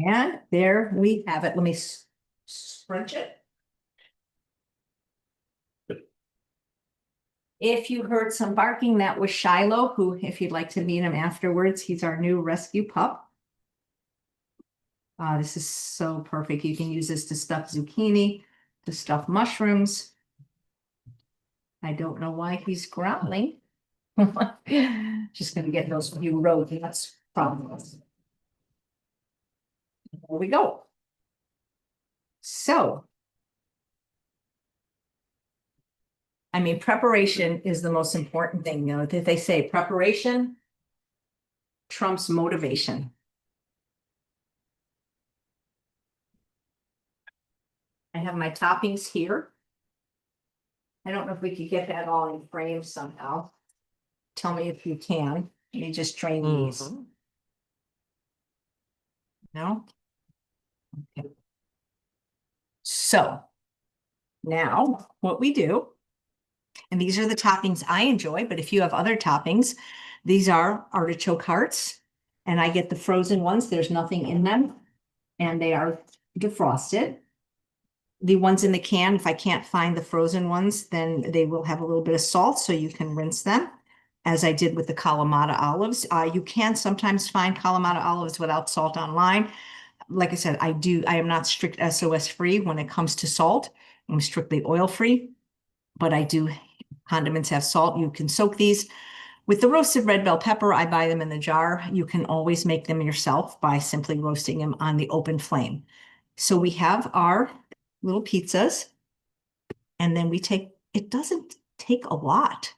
And there we have it. Let me scrunch it. If you heard some barking, that was Shiloh, who, if you'd like to meet him afterwards, he's our new rescue pup. This is so perfect. You can use this to stuff zucchini, to stuff mushrooms. I don't know why he's growling. Just going to get those few road nuts from us. There we go. So, I mean, preparation is the most important thing. You know, that they say preparation trumps motivation. I have my toppings here. I don't know if we could get that all in frame somehow. Tell me if you can. Let me just drain these. No? Okay. So now what we do, and these are the toppings I enjoy, but if you have other toppings, these are artichoke hearts, and I get the frozen ones. There's nothing in them, and they are defrosted. The ones in the can, if I can't find the frozen ones, then they will have a little bit of salt, so you can rinse them, as I did with the Kalamata olives. You can sometimes find Kalamata olives without salt online. Like I said, I am not strict SOS free when it comes to salt. I'm strictly oil free, but I do, condiments have salt. You can soak these. With the roasted red bell pepper, I buy them in the jar. You can always make them yourself by simply roasting them on the open flame. So we have our little pizzas, and then it doesn't take a lot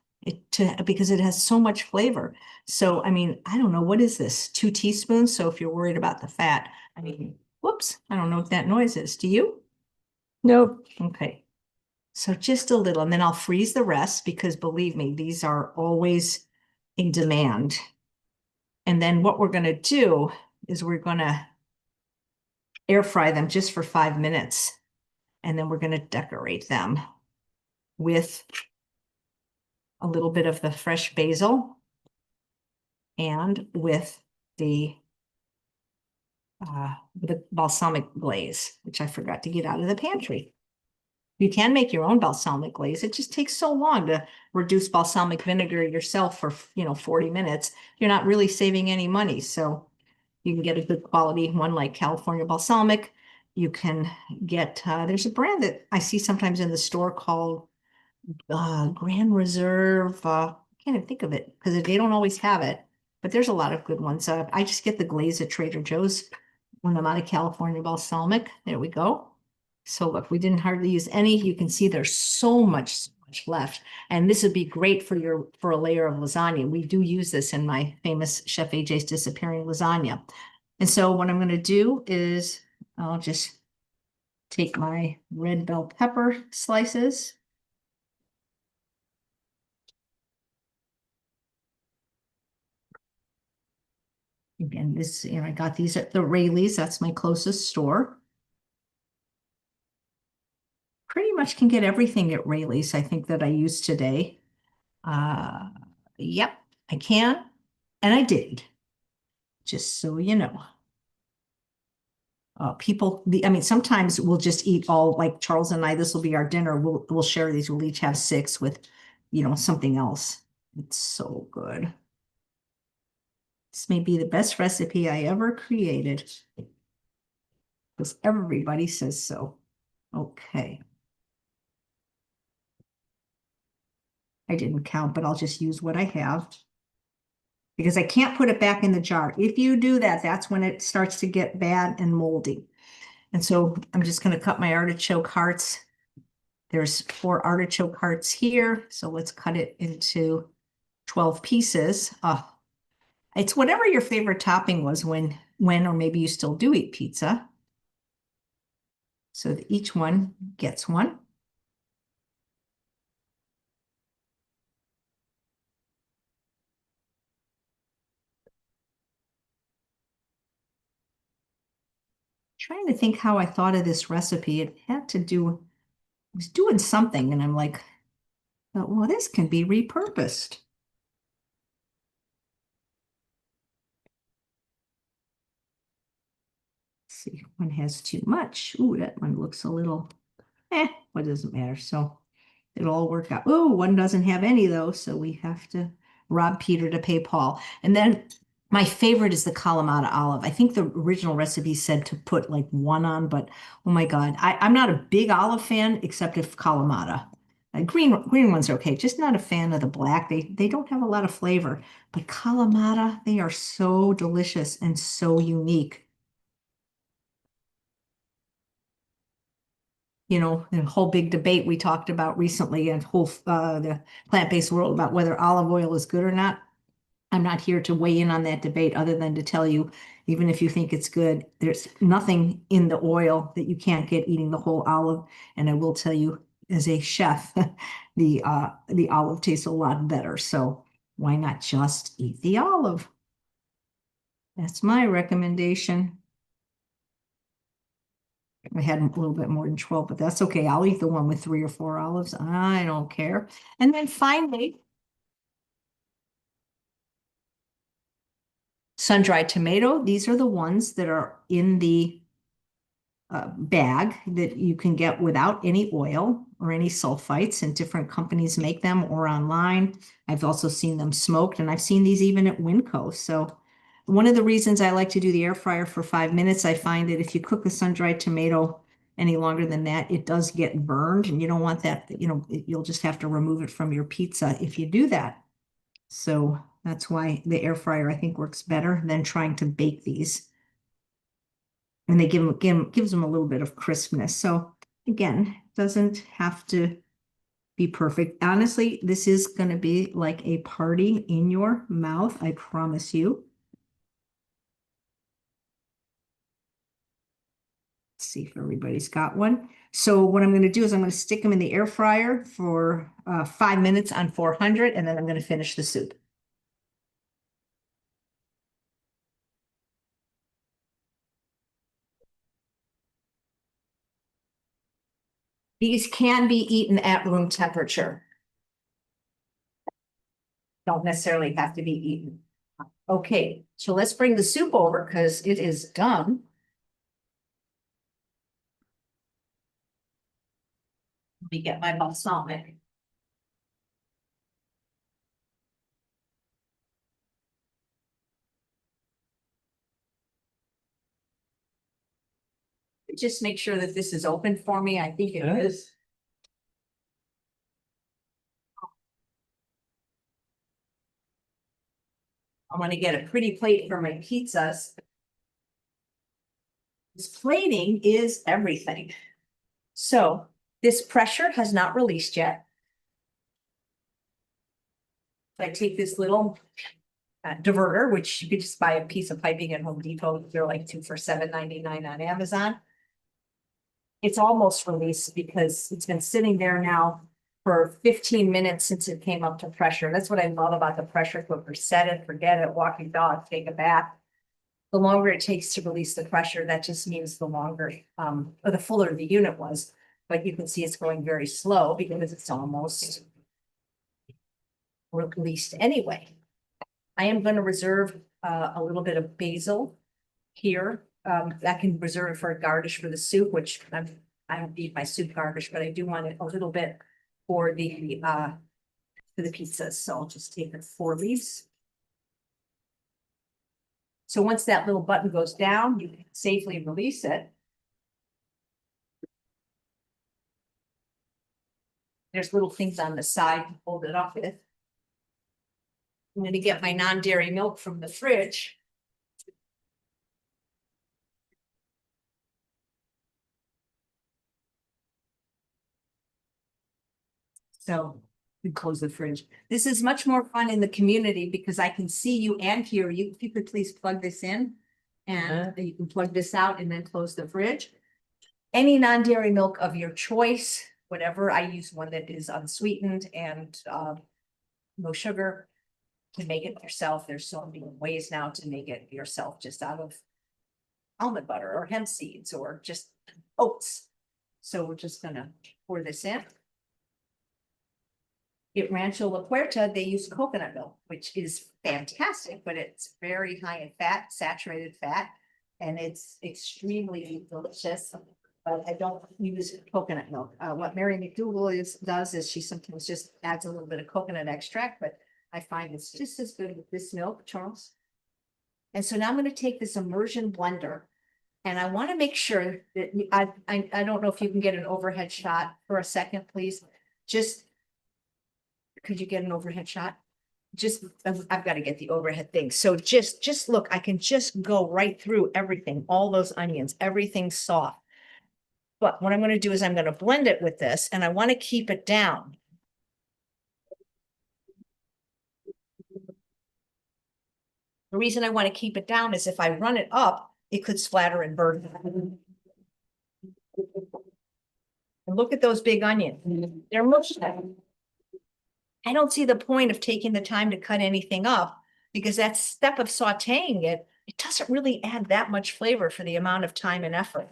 because it has so much flavor. So, I mean, I don't know, what is this? 2 teaspoons. So if you're worried about the fat, I mean, whoops, I don't know what that noise is. Do you? Nope. Okay. So just a little, and then I'll freeze the rest because believe me, these are always in demand. And then what we're going to do is we're going to air fry them just for 5 minutes. And then we're going to decorate them with a little bit of the fresh basil and with the balsamic glaze, which I forgot to get out of the pantry. You can make your own balsamic glaze. It just takes so long to reduce balsamic vinegar yourself for, 40 minutes. You're not really saving any money. So you can get a good quality one like California balsamic. You can get, there's a brand that I see sometimes in the store called Grand Reserve. I can't even think of it because they don't always have it, but there's a lot of good ones. I just get the glaze at Trader Joe's. when I'm out of California balsamic. There we go. So look, we didn't hardly use any. You can see there's so much left. And this would be great for a layer of lasagna. We do use this in my famous Chef AJ's Disappearing Lasagna. And so what I'm going to do is I'll just take my red bell pepper slices. Again, this, I got these at the Rayleigh's. That's my closest store. Pretty much can get everything at Rayleigh's, I think, that I used today. Yep, I can. And I did, just so you know. I mean, sometimes we'll just eat all, like Charles and I, this will be our dinner. We'll share these. We'll each have 6 with, something else. It's so good. This may be the best recipe I ever created, because everybody says so. Okay. I didn't count, but I'll just use what I have, because I can't put it back in the jar. If you do that, that's when it starts to get bad and moldy. And so I'm just going to cut my artichoke hearts. There's 4 artichoke hearts here. So let's cut it into 12 pieces. It's whatever your favorite topping was when or maybe you still do eat pizza. So that each one gets one. Trying to think how I thought of this recipe. It had to do, I was doing something and I'm like, well, this can be repurposed. Let's see, one has too much. Ooh, that one looks a little, what doesn't matter. So it'll all work out. Oh, one doesn't have any though, so we have to rob Peter to pay Paul. And then my favorite is the Kalamata olive. I think the original recipe said to put like 1 on, but oh my God, I'm not a big olive fan except if Kalamata. Green ones are okay, just not a fan of the black. They don't have a lot of flavor, but Kalamata, they are so delicious and so unique. The whole big debate we talked about recently and the plant-based world about whether olive oil is good or not. I'm not here to weigh in on that debate other than to tell you, even if you think it's good, there's nothing in the oil that you can't get eating the whole olive. And I will tell you, as a chef, the olive tastes a lot better. So why not just eat the olive? That's my recommendation. I had a little bit more than 12, but that's okay. I'll eat the one with 3 or 4 olives. I don't care. And then finally, sun-dried tomato. These are the ones that are in the bag that you can get without any oil or any sulfites, and different companies make them or online. I've also seen them smoked, and I've seen these even at Winco. So one of the reasons I like to do the air fryer for 5 minutes, I find that if you cook a sun-dried tomato any longer than that, it does get burned, and you don't want that, you'll just have to remove it from your pizza if you do that. So that's why the air fryer, I think, works better than trying to bake these. And they gives them a little bit of crispness. So again, doesn't have to be perfect. Honestly, this is going to be like a party in your mouth, I promise you. Let's see if everybody's got one. So what I'm going to do is I'm going to stick them in the air fryer for 5 minutes on 400, and then I'm going to finish the soup. These can be eaten at room temperature. Don't necessarily have to be eaten. Okay, so let's bring the soup over because it is done. Let me get my balsamic. Just make sure that this is open for me. I think it is. I want to get a pretty plate for my pizzas. This plating is everything. So this pressure has not released yet. I take this little diverter, which you could just buy a piece of piping at Home Depot. They're like 2 for $7.99 on Amazon. It's almost released because it's been sitting there now for 15 minutes since it came up to pressure. That's what I love about the pressure cooker. Set it, forget it, walk your dog, take a bath. The longer it takes to release the pressure, that just means the longer, or the fuller the unit was. But you can see it's going very slow because it's almost released anyway. I am going to reserve a little bit of basil here. That can reserve for a garnish for the soup, which I don't need my soup garnish, but I do want it a little bit for the pizzas. So I'll just take the 4 leaves. So once that little button goes down, you can safely release it. There's little things on the side to hold it up with. I'm going to get my non-dairy milk from the fridge. So we close the fridge. This is much more fun in the community because I can see you and hear you. If you could please plug this in and you can plug this out and then close the fridge. Any non-dairy milk of your choice, whatever. I use one that is unsweetened and no sugar. To make it yourself. There's so many ways now to make it yourself just out of almond butter or hemp seeds or just oats. So we're just gonna pour this in. At Rancho La Puerta, they use coconut milk, which is fantastic, but it's very high in fat, saturated fat, and it's extremely delicious. But I don't use coconut milk. What Mary McDougal does is she sometimes just adds a little bit of coconut extract, but I find it's just as good with this milk, Charles. And so now I'm going to take this immersion blender, and I want to make sure that I don't know if you can get an overhead shot for a second, please. Just could you get an overhead shot? Just I've got to get the overhead thing. So just look, I can just go right through everything, all those onions, everything's soft. But what I'm going to do is I'm going to blend it with this, and I want to keep it down. The reason I want to keep it down is if I run it up, it could splatter and burn. And look at those big onions. They're mushed. I don't see the point of taking the time to cut anything up because that step of sauteing it doesn't really add that much flavor for the amount of time and effort.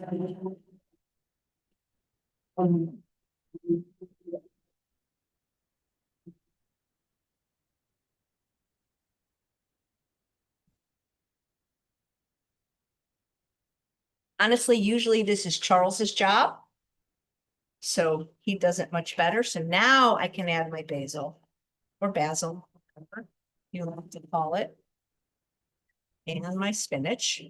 Honestly, usually this is Charles's job. So he does it much better. So now I can add my basil or basil, whatever you like to call it. And my spinach.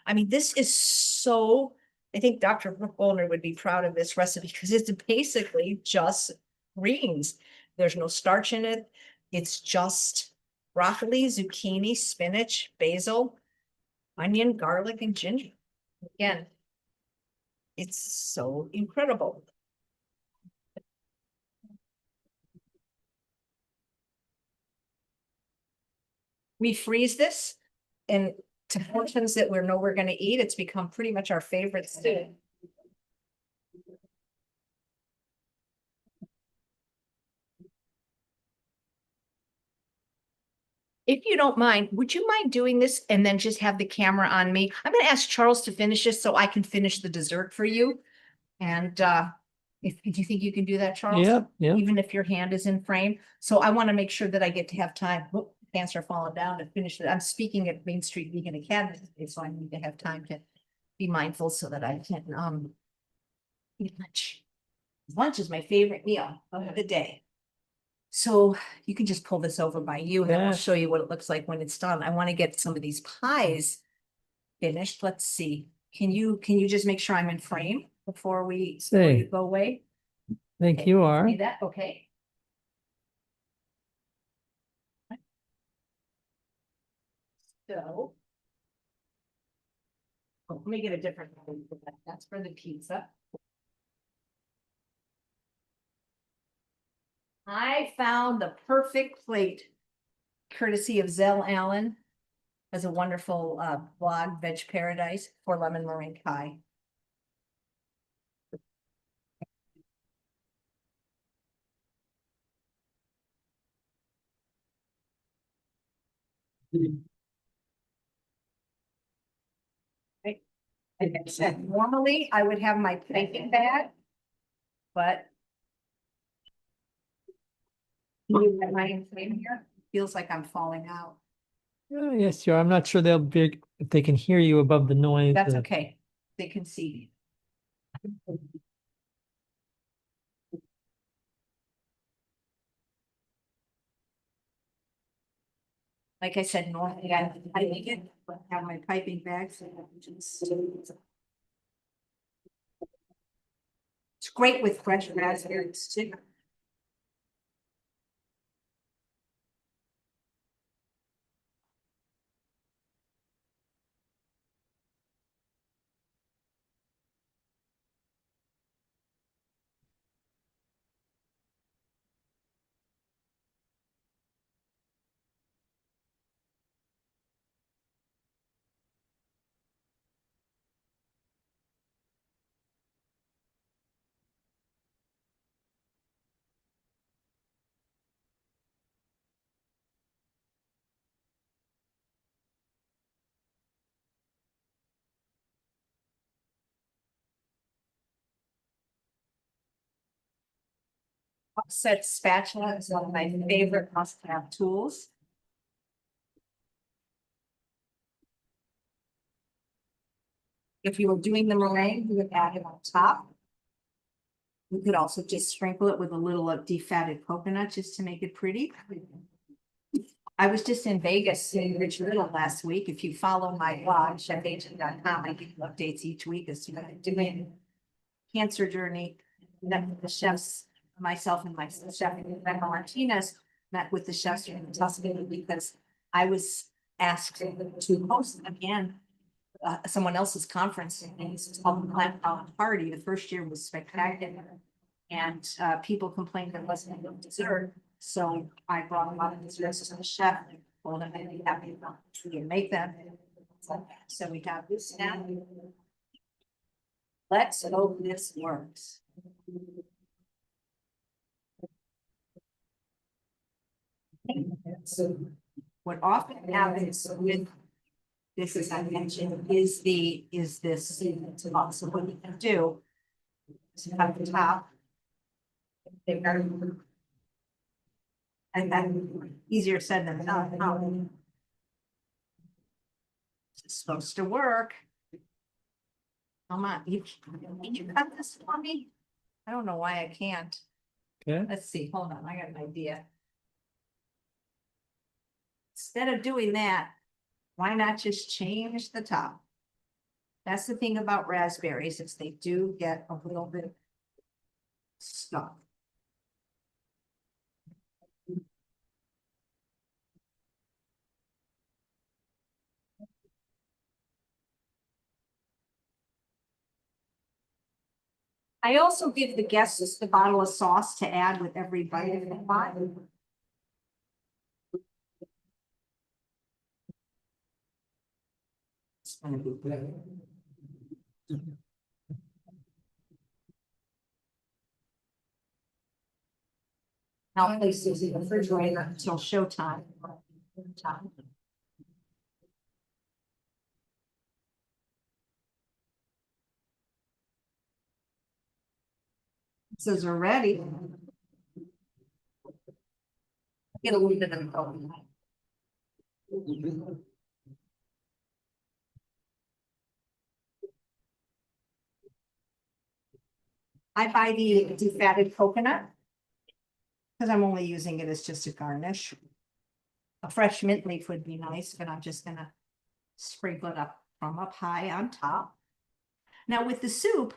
I mean, this is so, I think Dr. Brooke Bolner would be proud of this recipe because it's basically just greens. There's no starch in it. It's just broccoli, zucchini, spinach, basil, onion, garlic, and ginger. Again, it's so incredible. We freeze this and to portions that we know we're going to eat. It's become pretty much our favorite stew. If you don't mind, would you mind doing this and then just have the camera on me? I'm going to ask Charles to finish this so I can finish the dessert for you. And do you think you can do that, Charles? Yeah. Even if your hand is in frame. So I want to make sure that I get to have time. Oh, pants are falling down to finish it. I'm speaking at Main Street Vegan Academy today, so I need to have time to be mindful so that I can eat lunch. Lunch is my favorite meal of the day. So you can just pull this over by you and I'll show you what it looks like when it's done. I want to get some of these pies finished. Let's see. Can you just make sure I'm in frame before you go away? I think you are. See that? Okay. So Let me get a different one. That's for the pizza. I found the perfect plate courtesy of Zell Allen. Has a wonderful blog, Veg Paradise, for lemon meringue pie. Right. Like I said, normally I would have my piping bag, but you have my inflame here. Feels like I'm falling out. Yes, sure. I'm not sure they'll be, if they can hear you above the noise. That's okay. They can see. Like I said, normally I have my piping bag. So it's great with fresh raspberries too. Offset spatula is one of my favorite must-have tools. If you were doing the meringue, you would add it on top. You could also just sprinkle it with a little of defatted coconut just to make it pretty. I was just in Vegas in Rich Little last week. If you follow my blog, chefagent.com, I give you updates each week as to what I'm doing. Cancer journey. That the chefs, myself and my chef, Rebecca Martinez, met with the chefs in Tuscany because I was asked to host again someone else's conference, and it's called the Plant Party. The first year was spectacular, and people complained there wasn't enough dessert. So I brought a lot of desserts to the chef and told them I'd be happy to make them. So we have this now. Let's hope this works. So what often happens with this, as I mentioned, is this top. So what you can do is cut the top. And then easier said than done. It's supposed to work. Come on, you cut this for me? I don't know why I can't. Okay. Let's see, hold on, I got an idea. Instead of doing that, why not just change the top? That's the thing about raspberries, is they do get a little bit stuck. I also give the guests the bottle of sauce to add with every bite if they buy. It's gonna be good. I'll place this in the refrigerator until showtime. Says are ready. Get a little bit of coconut. I buy the defatted coconut because I'm only using it as just a garnish. A fresh mint leaf would be nice, but I'm just gonna sprinkle it up from up high on top. Now with the soup,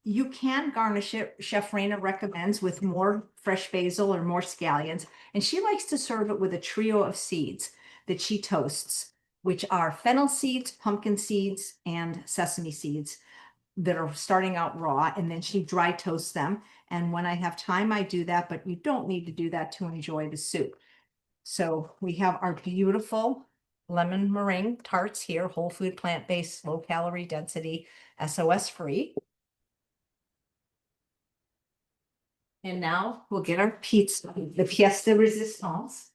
you can garnish it. Chef Raina recommends with more fresh basil or more scallions, and she likes to serve it with a trio of seeds that she toasts. which are fennel seeds, pumpkin seeds, and sesame seeds that are starting out raw, and then she dry toasts them. And when I have time, I do that, but you don't need to do that to enjoy the soup. So we have our beautiful lemon meringue tarts here, whole food, plant-based, low calorie density, SOS free. And now we'll get our pizza, the pièce de résistance.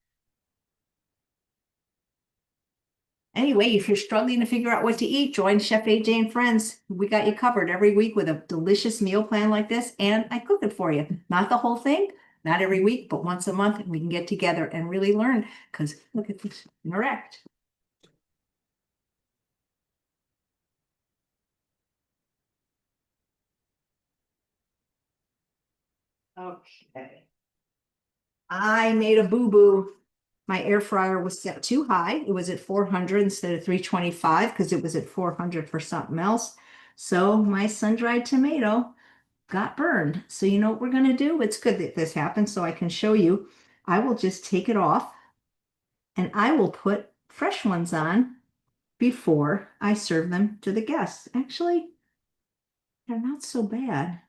Anyway, if you're struggling to figure out what to eat, join Chef AJ and Friends. We got you covered every week with a delicious meal plan like this, and I cook it for you. Not the whole thing, not every week, but once a month, we can get together and really learn, because look at this, interact. Okay. I made a boo-boo. My air fryer was set too high. It was at 400 instead of 325 because it was at 400 for something else. So my sun-dried tomato got burned. So you know what we're going to do? It's good that this happened so I can show you. I will just take it off and I will put fresh ones on before I serve them to the guests. Actually, they're not so bad.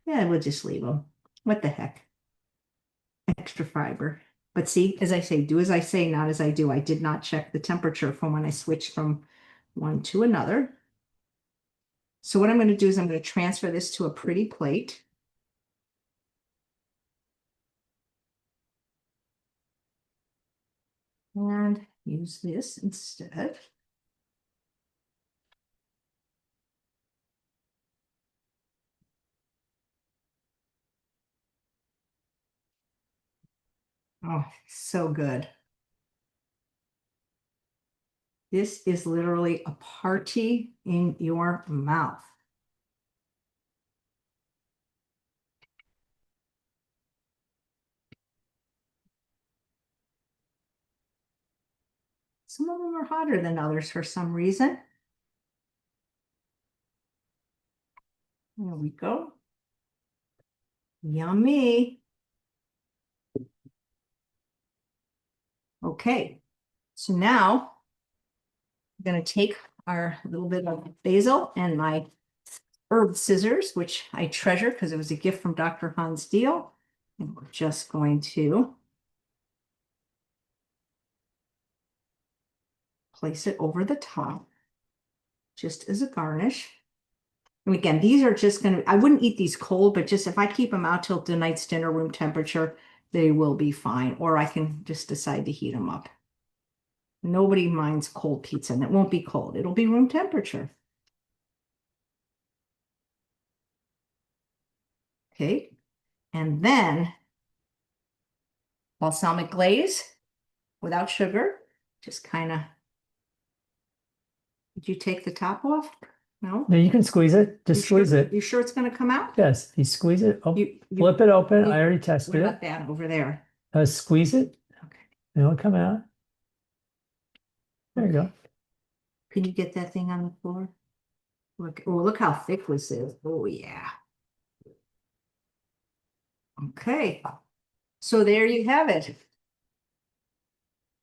Yeah, we'll just leave them. What the heck? Extra fiber. But see, as I say, do as I say, not as I do. I did not check the temperature from when I switched from one to another. So what I'm going to do is I'm going to transfer this to a pretty plate. And use this instead. Oh, so good. This is literally a party in your mouth. Some of them are hotter than others for some reason. There we go. Yummy. Okay, so now I'm going to take our little bit of basil and my herb scissors, which I treasure because it was a gift from Dr. Hans Deal. And we're just going to place it over the top, just as a garnish. And again, these are just going to, I wouldn't eat these cold, but just if I keep them out till tonight's dinner room temperature, they will be fine. Or I can just decide to heat them up. Nobody minds cold pizza, and it won't be cold. It'll be room temperature. Okay. And then balsamic glaze without sugar. Just kind of, did you take the top off? No? No, you can squeeze it. Just squeeze it. You sure it's going to come out? Yes, you squeeze it. Oh, You flip it open. I already what tested it. about that over there? Squeeze it. Okay. And it'll come out. There you go. Can you get that thing on the floor? Look, oh, look how thick this is. Oh, yeah. Okay. So there you have it.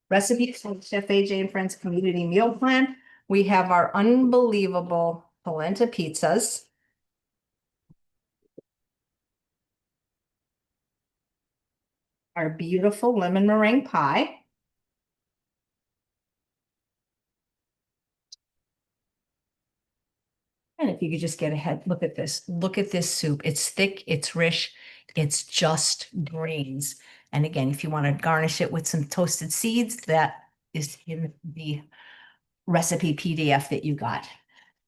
Recipes from Chef AJ and Friends Community Meal Plan. We have our unbelievable polenta pizzas. Our beautiful lemon meringue pie. And if you could just get ahead, look at this. Look at this soup. It's thick, it's rich, it's just greens. And again, if you want to garnish it with some toasted seeds, that is in the recipe PDF that you got.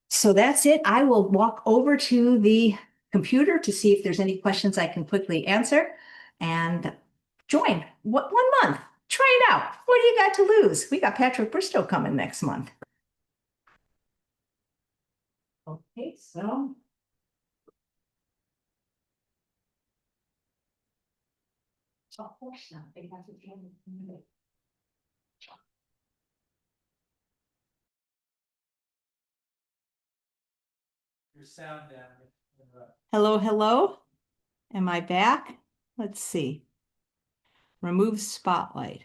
So that's it. I will walk over to the computer to see if there's any questions I can quickly answer and join. What 1 month? Try it out. What do you got to lose? We got Patrick Bristow coming next month. Okay, so of course not. They have to join the community. Your sound down. Hello, hello. Am I back? Let's see. Remove spotlight.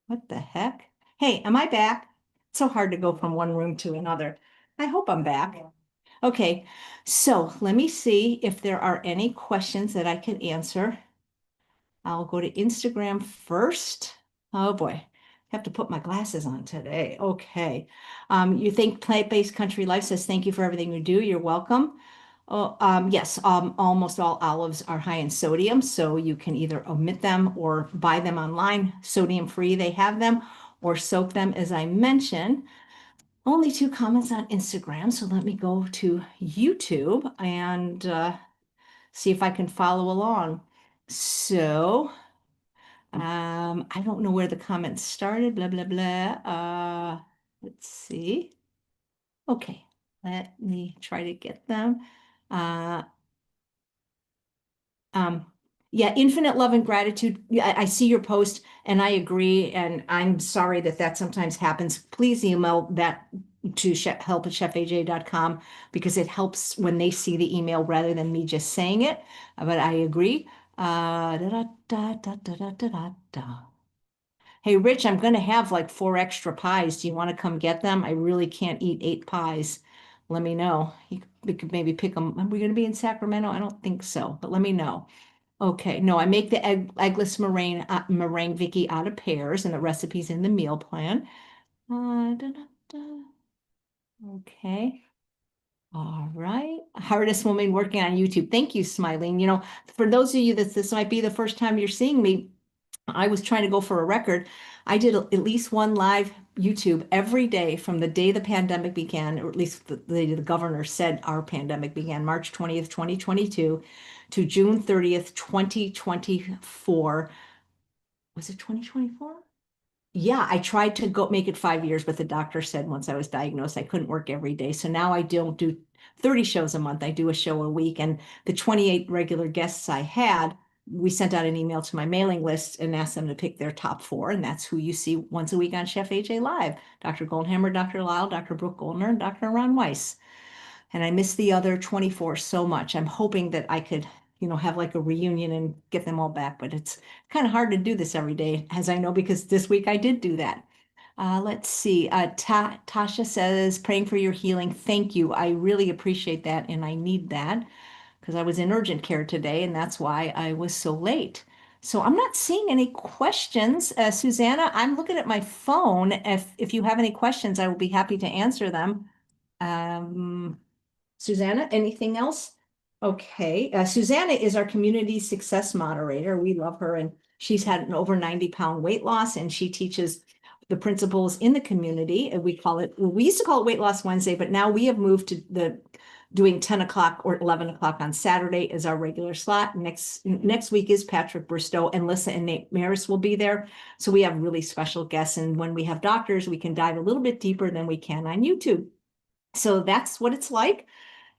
What the heck? Hey, am I back? It's so hard to go from one room to another. I hope I'm back. Okay, so let me see if there are any questions that I can answer. I'll go to Instagram first. Oh boy, have to put my glasses on today. Okay. You think Plant-Based Country Life says thank you for everything you do. You're welcome. Oh, yes, almost all olives are high in sodium, so you can either omit them or buy them online, sodium free. They have them, or soak them, as I mentioned. Only 2 comments on Instagram, so let me go to YouTube and see if I can follow along. So, I don't know where the comments started, blah, blah, blah. Let's see. Okay, let me try to get them. Uh, Um, yeah, infinite love and gratitude. Yeah, I see your post and I agree. And I'm sorry that that sometimes happens. Please email that to help@chefaj.com because it helps when they see the email rather than me just saying it. But I agree. Da, da, da, da, da, da, da, da. Hey, Rich, I'm going to have like 4 extra pies. Do you want to come get them? I really can't eat 8 pies. Let me know. We could maybe pick them. Are we going to be in Sacramento? I don't think so, but let me know. Okay, no, I make the eggless meringue Vicky out of pears, and the recipe's in the meal plan. Da, da, da. Okay. All right. Hardest woman working on YouTube. Thank you, Smiling. You know, for those of you that this might be the first time you're seeing me, I was trying to go for a record. I did at least one live YouTube every day from the day the pandemic began, or at least the governor said our pandemic began, March 20th, 2022 to June 30th, 2024. Was it 2024? Yeah, I tried to go make it 5 years, but the doctor said once I was diagnosed, I couldn't work every day. So now I don't do 30 shows a month. I do a show a week. And the 28 regular guests I had, we sent out an email to my mailing list and asked them to pick their top 4. And that's who you see once a week on Chef AJ Live. Dr. Goldhammer, Dr. Lyle, Dr. Brooke Goldner, and Dr. Ron Weiss. And I miss the other 24 so much. I'm hoping that I could, have like a reunion and get them all back, but it's kind of hard to do this every day, as I know, because this week I did do that. Let's see. Tasha says, praying for your healing. Thank you. I really appreciate that. And I need that because I was in urgent care today, and that's why I was so late. So I'm not seeing any questions. Susanna, I'm looking at my phone. If you have any questions, I will be happy to answer them. Susanna, anything else? Okay, Susanna is our community success moderator. We love her, and she's had an over 90-pound weight loss, and she teaches the principles in the community. And we used to call it Weight Loss Wednesday, but now we have moved to doing 10 o'clock or 11 o'clock on Saturday as our regular slot. Next week is Patrick Bristow, and Lissa and Nate Maris will be there. So we have really special guests. And when we have doctors, we can dive a little bit deeper than we can on YouTube. So that's what it's like.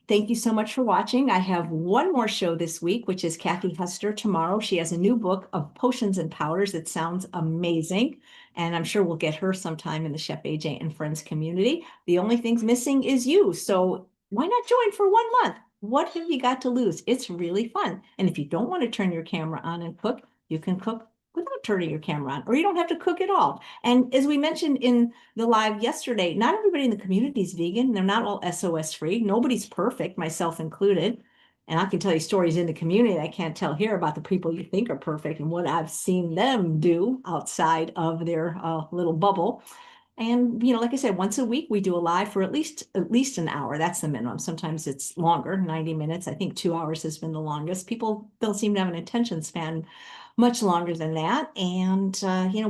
Thank you so much for watching. I have one more show this week, which is Kathy Hester tomorrow. She has a new book of potions and powders that sounds amazing. And I'm sure we'll get her sometime in the Chef AJ and Friends community. The only thing's missing is you. So why not join for 1 month? What have you got to lose? It's really fun. And if you don't want to turn your camera on and cook, you can cook without turning your camera on, or you don't have to cook at all. And as we mentioned in the live yesterday, not everybody in the community is vegan. They're not all SOS free. Nobody's perfect, myself included. And I can tell you stories in the community I can't tell here about the people you think are perfect and what I've seen them do outside of their little bubble. And, like I said, once a week, we do a live for at least an hour. That's the minimum. Sometimes it's longer, 90 minutes. I think 2 hours has been the longest. People don't seem to have an attention span much longer than that. And,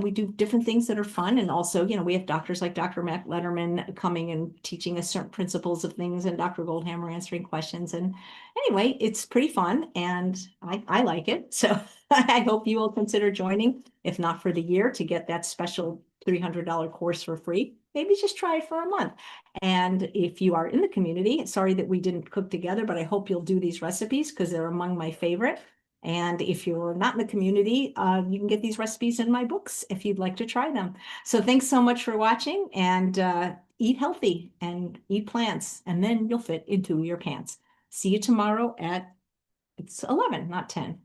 we do different things that are fun. And also, we have doctors like Dr. Mac Letterman coming and teaching us certain principles of things, and Dr. Goldhammer answering questions. And anyway, it's pretty fun, and I like it. So I hope you will consider joining, if not for the year, to get that special $300 course for free. Maybe just try it for a month. And if you are in the community, sorry that we didn't cook together, but I hope you'll do these recipes because they're among my favorite. And if you're not in the community, you can get these recipes in my books if you'd like to try them. So thanks so much for watching, and eat healthy and eat plants, and then you'll fit into your pants. See you tomorrow it's 11, not 10.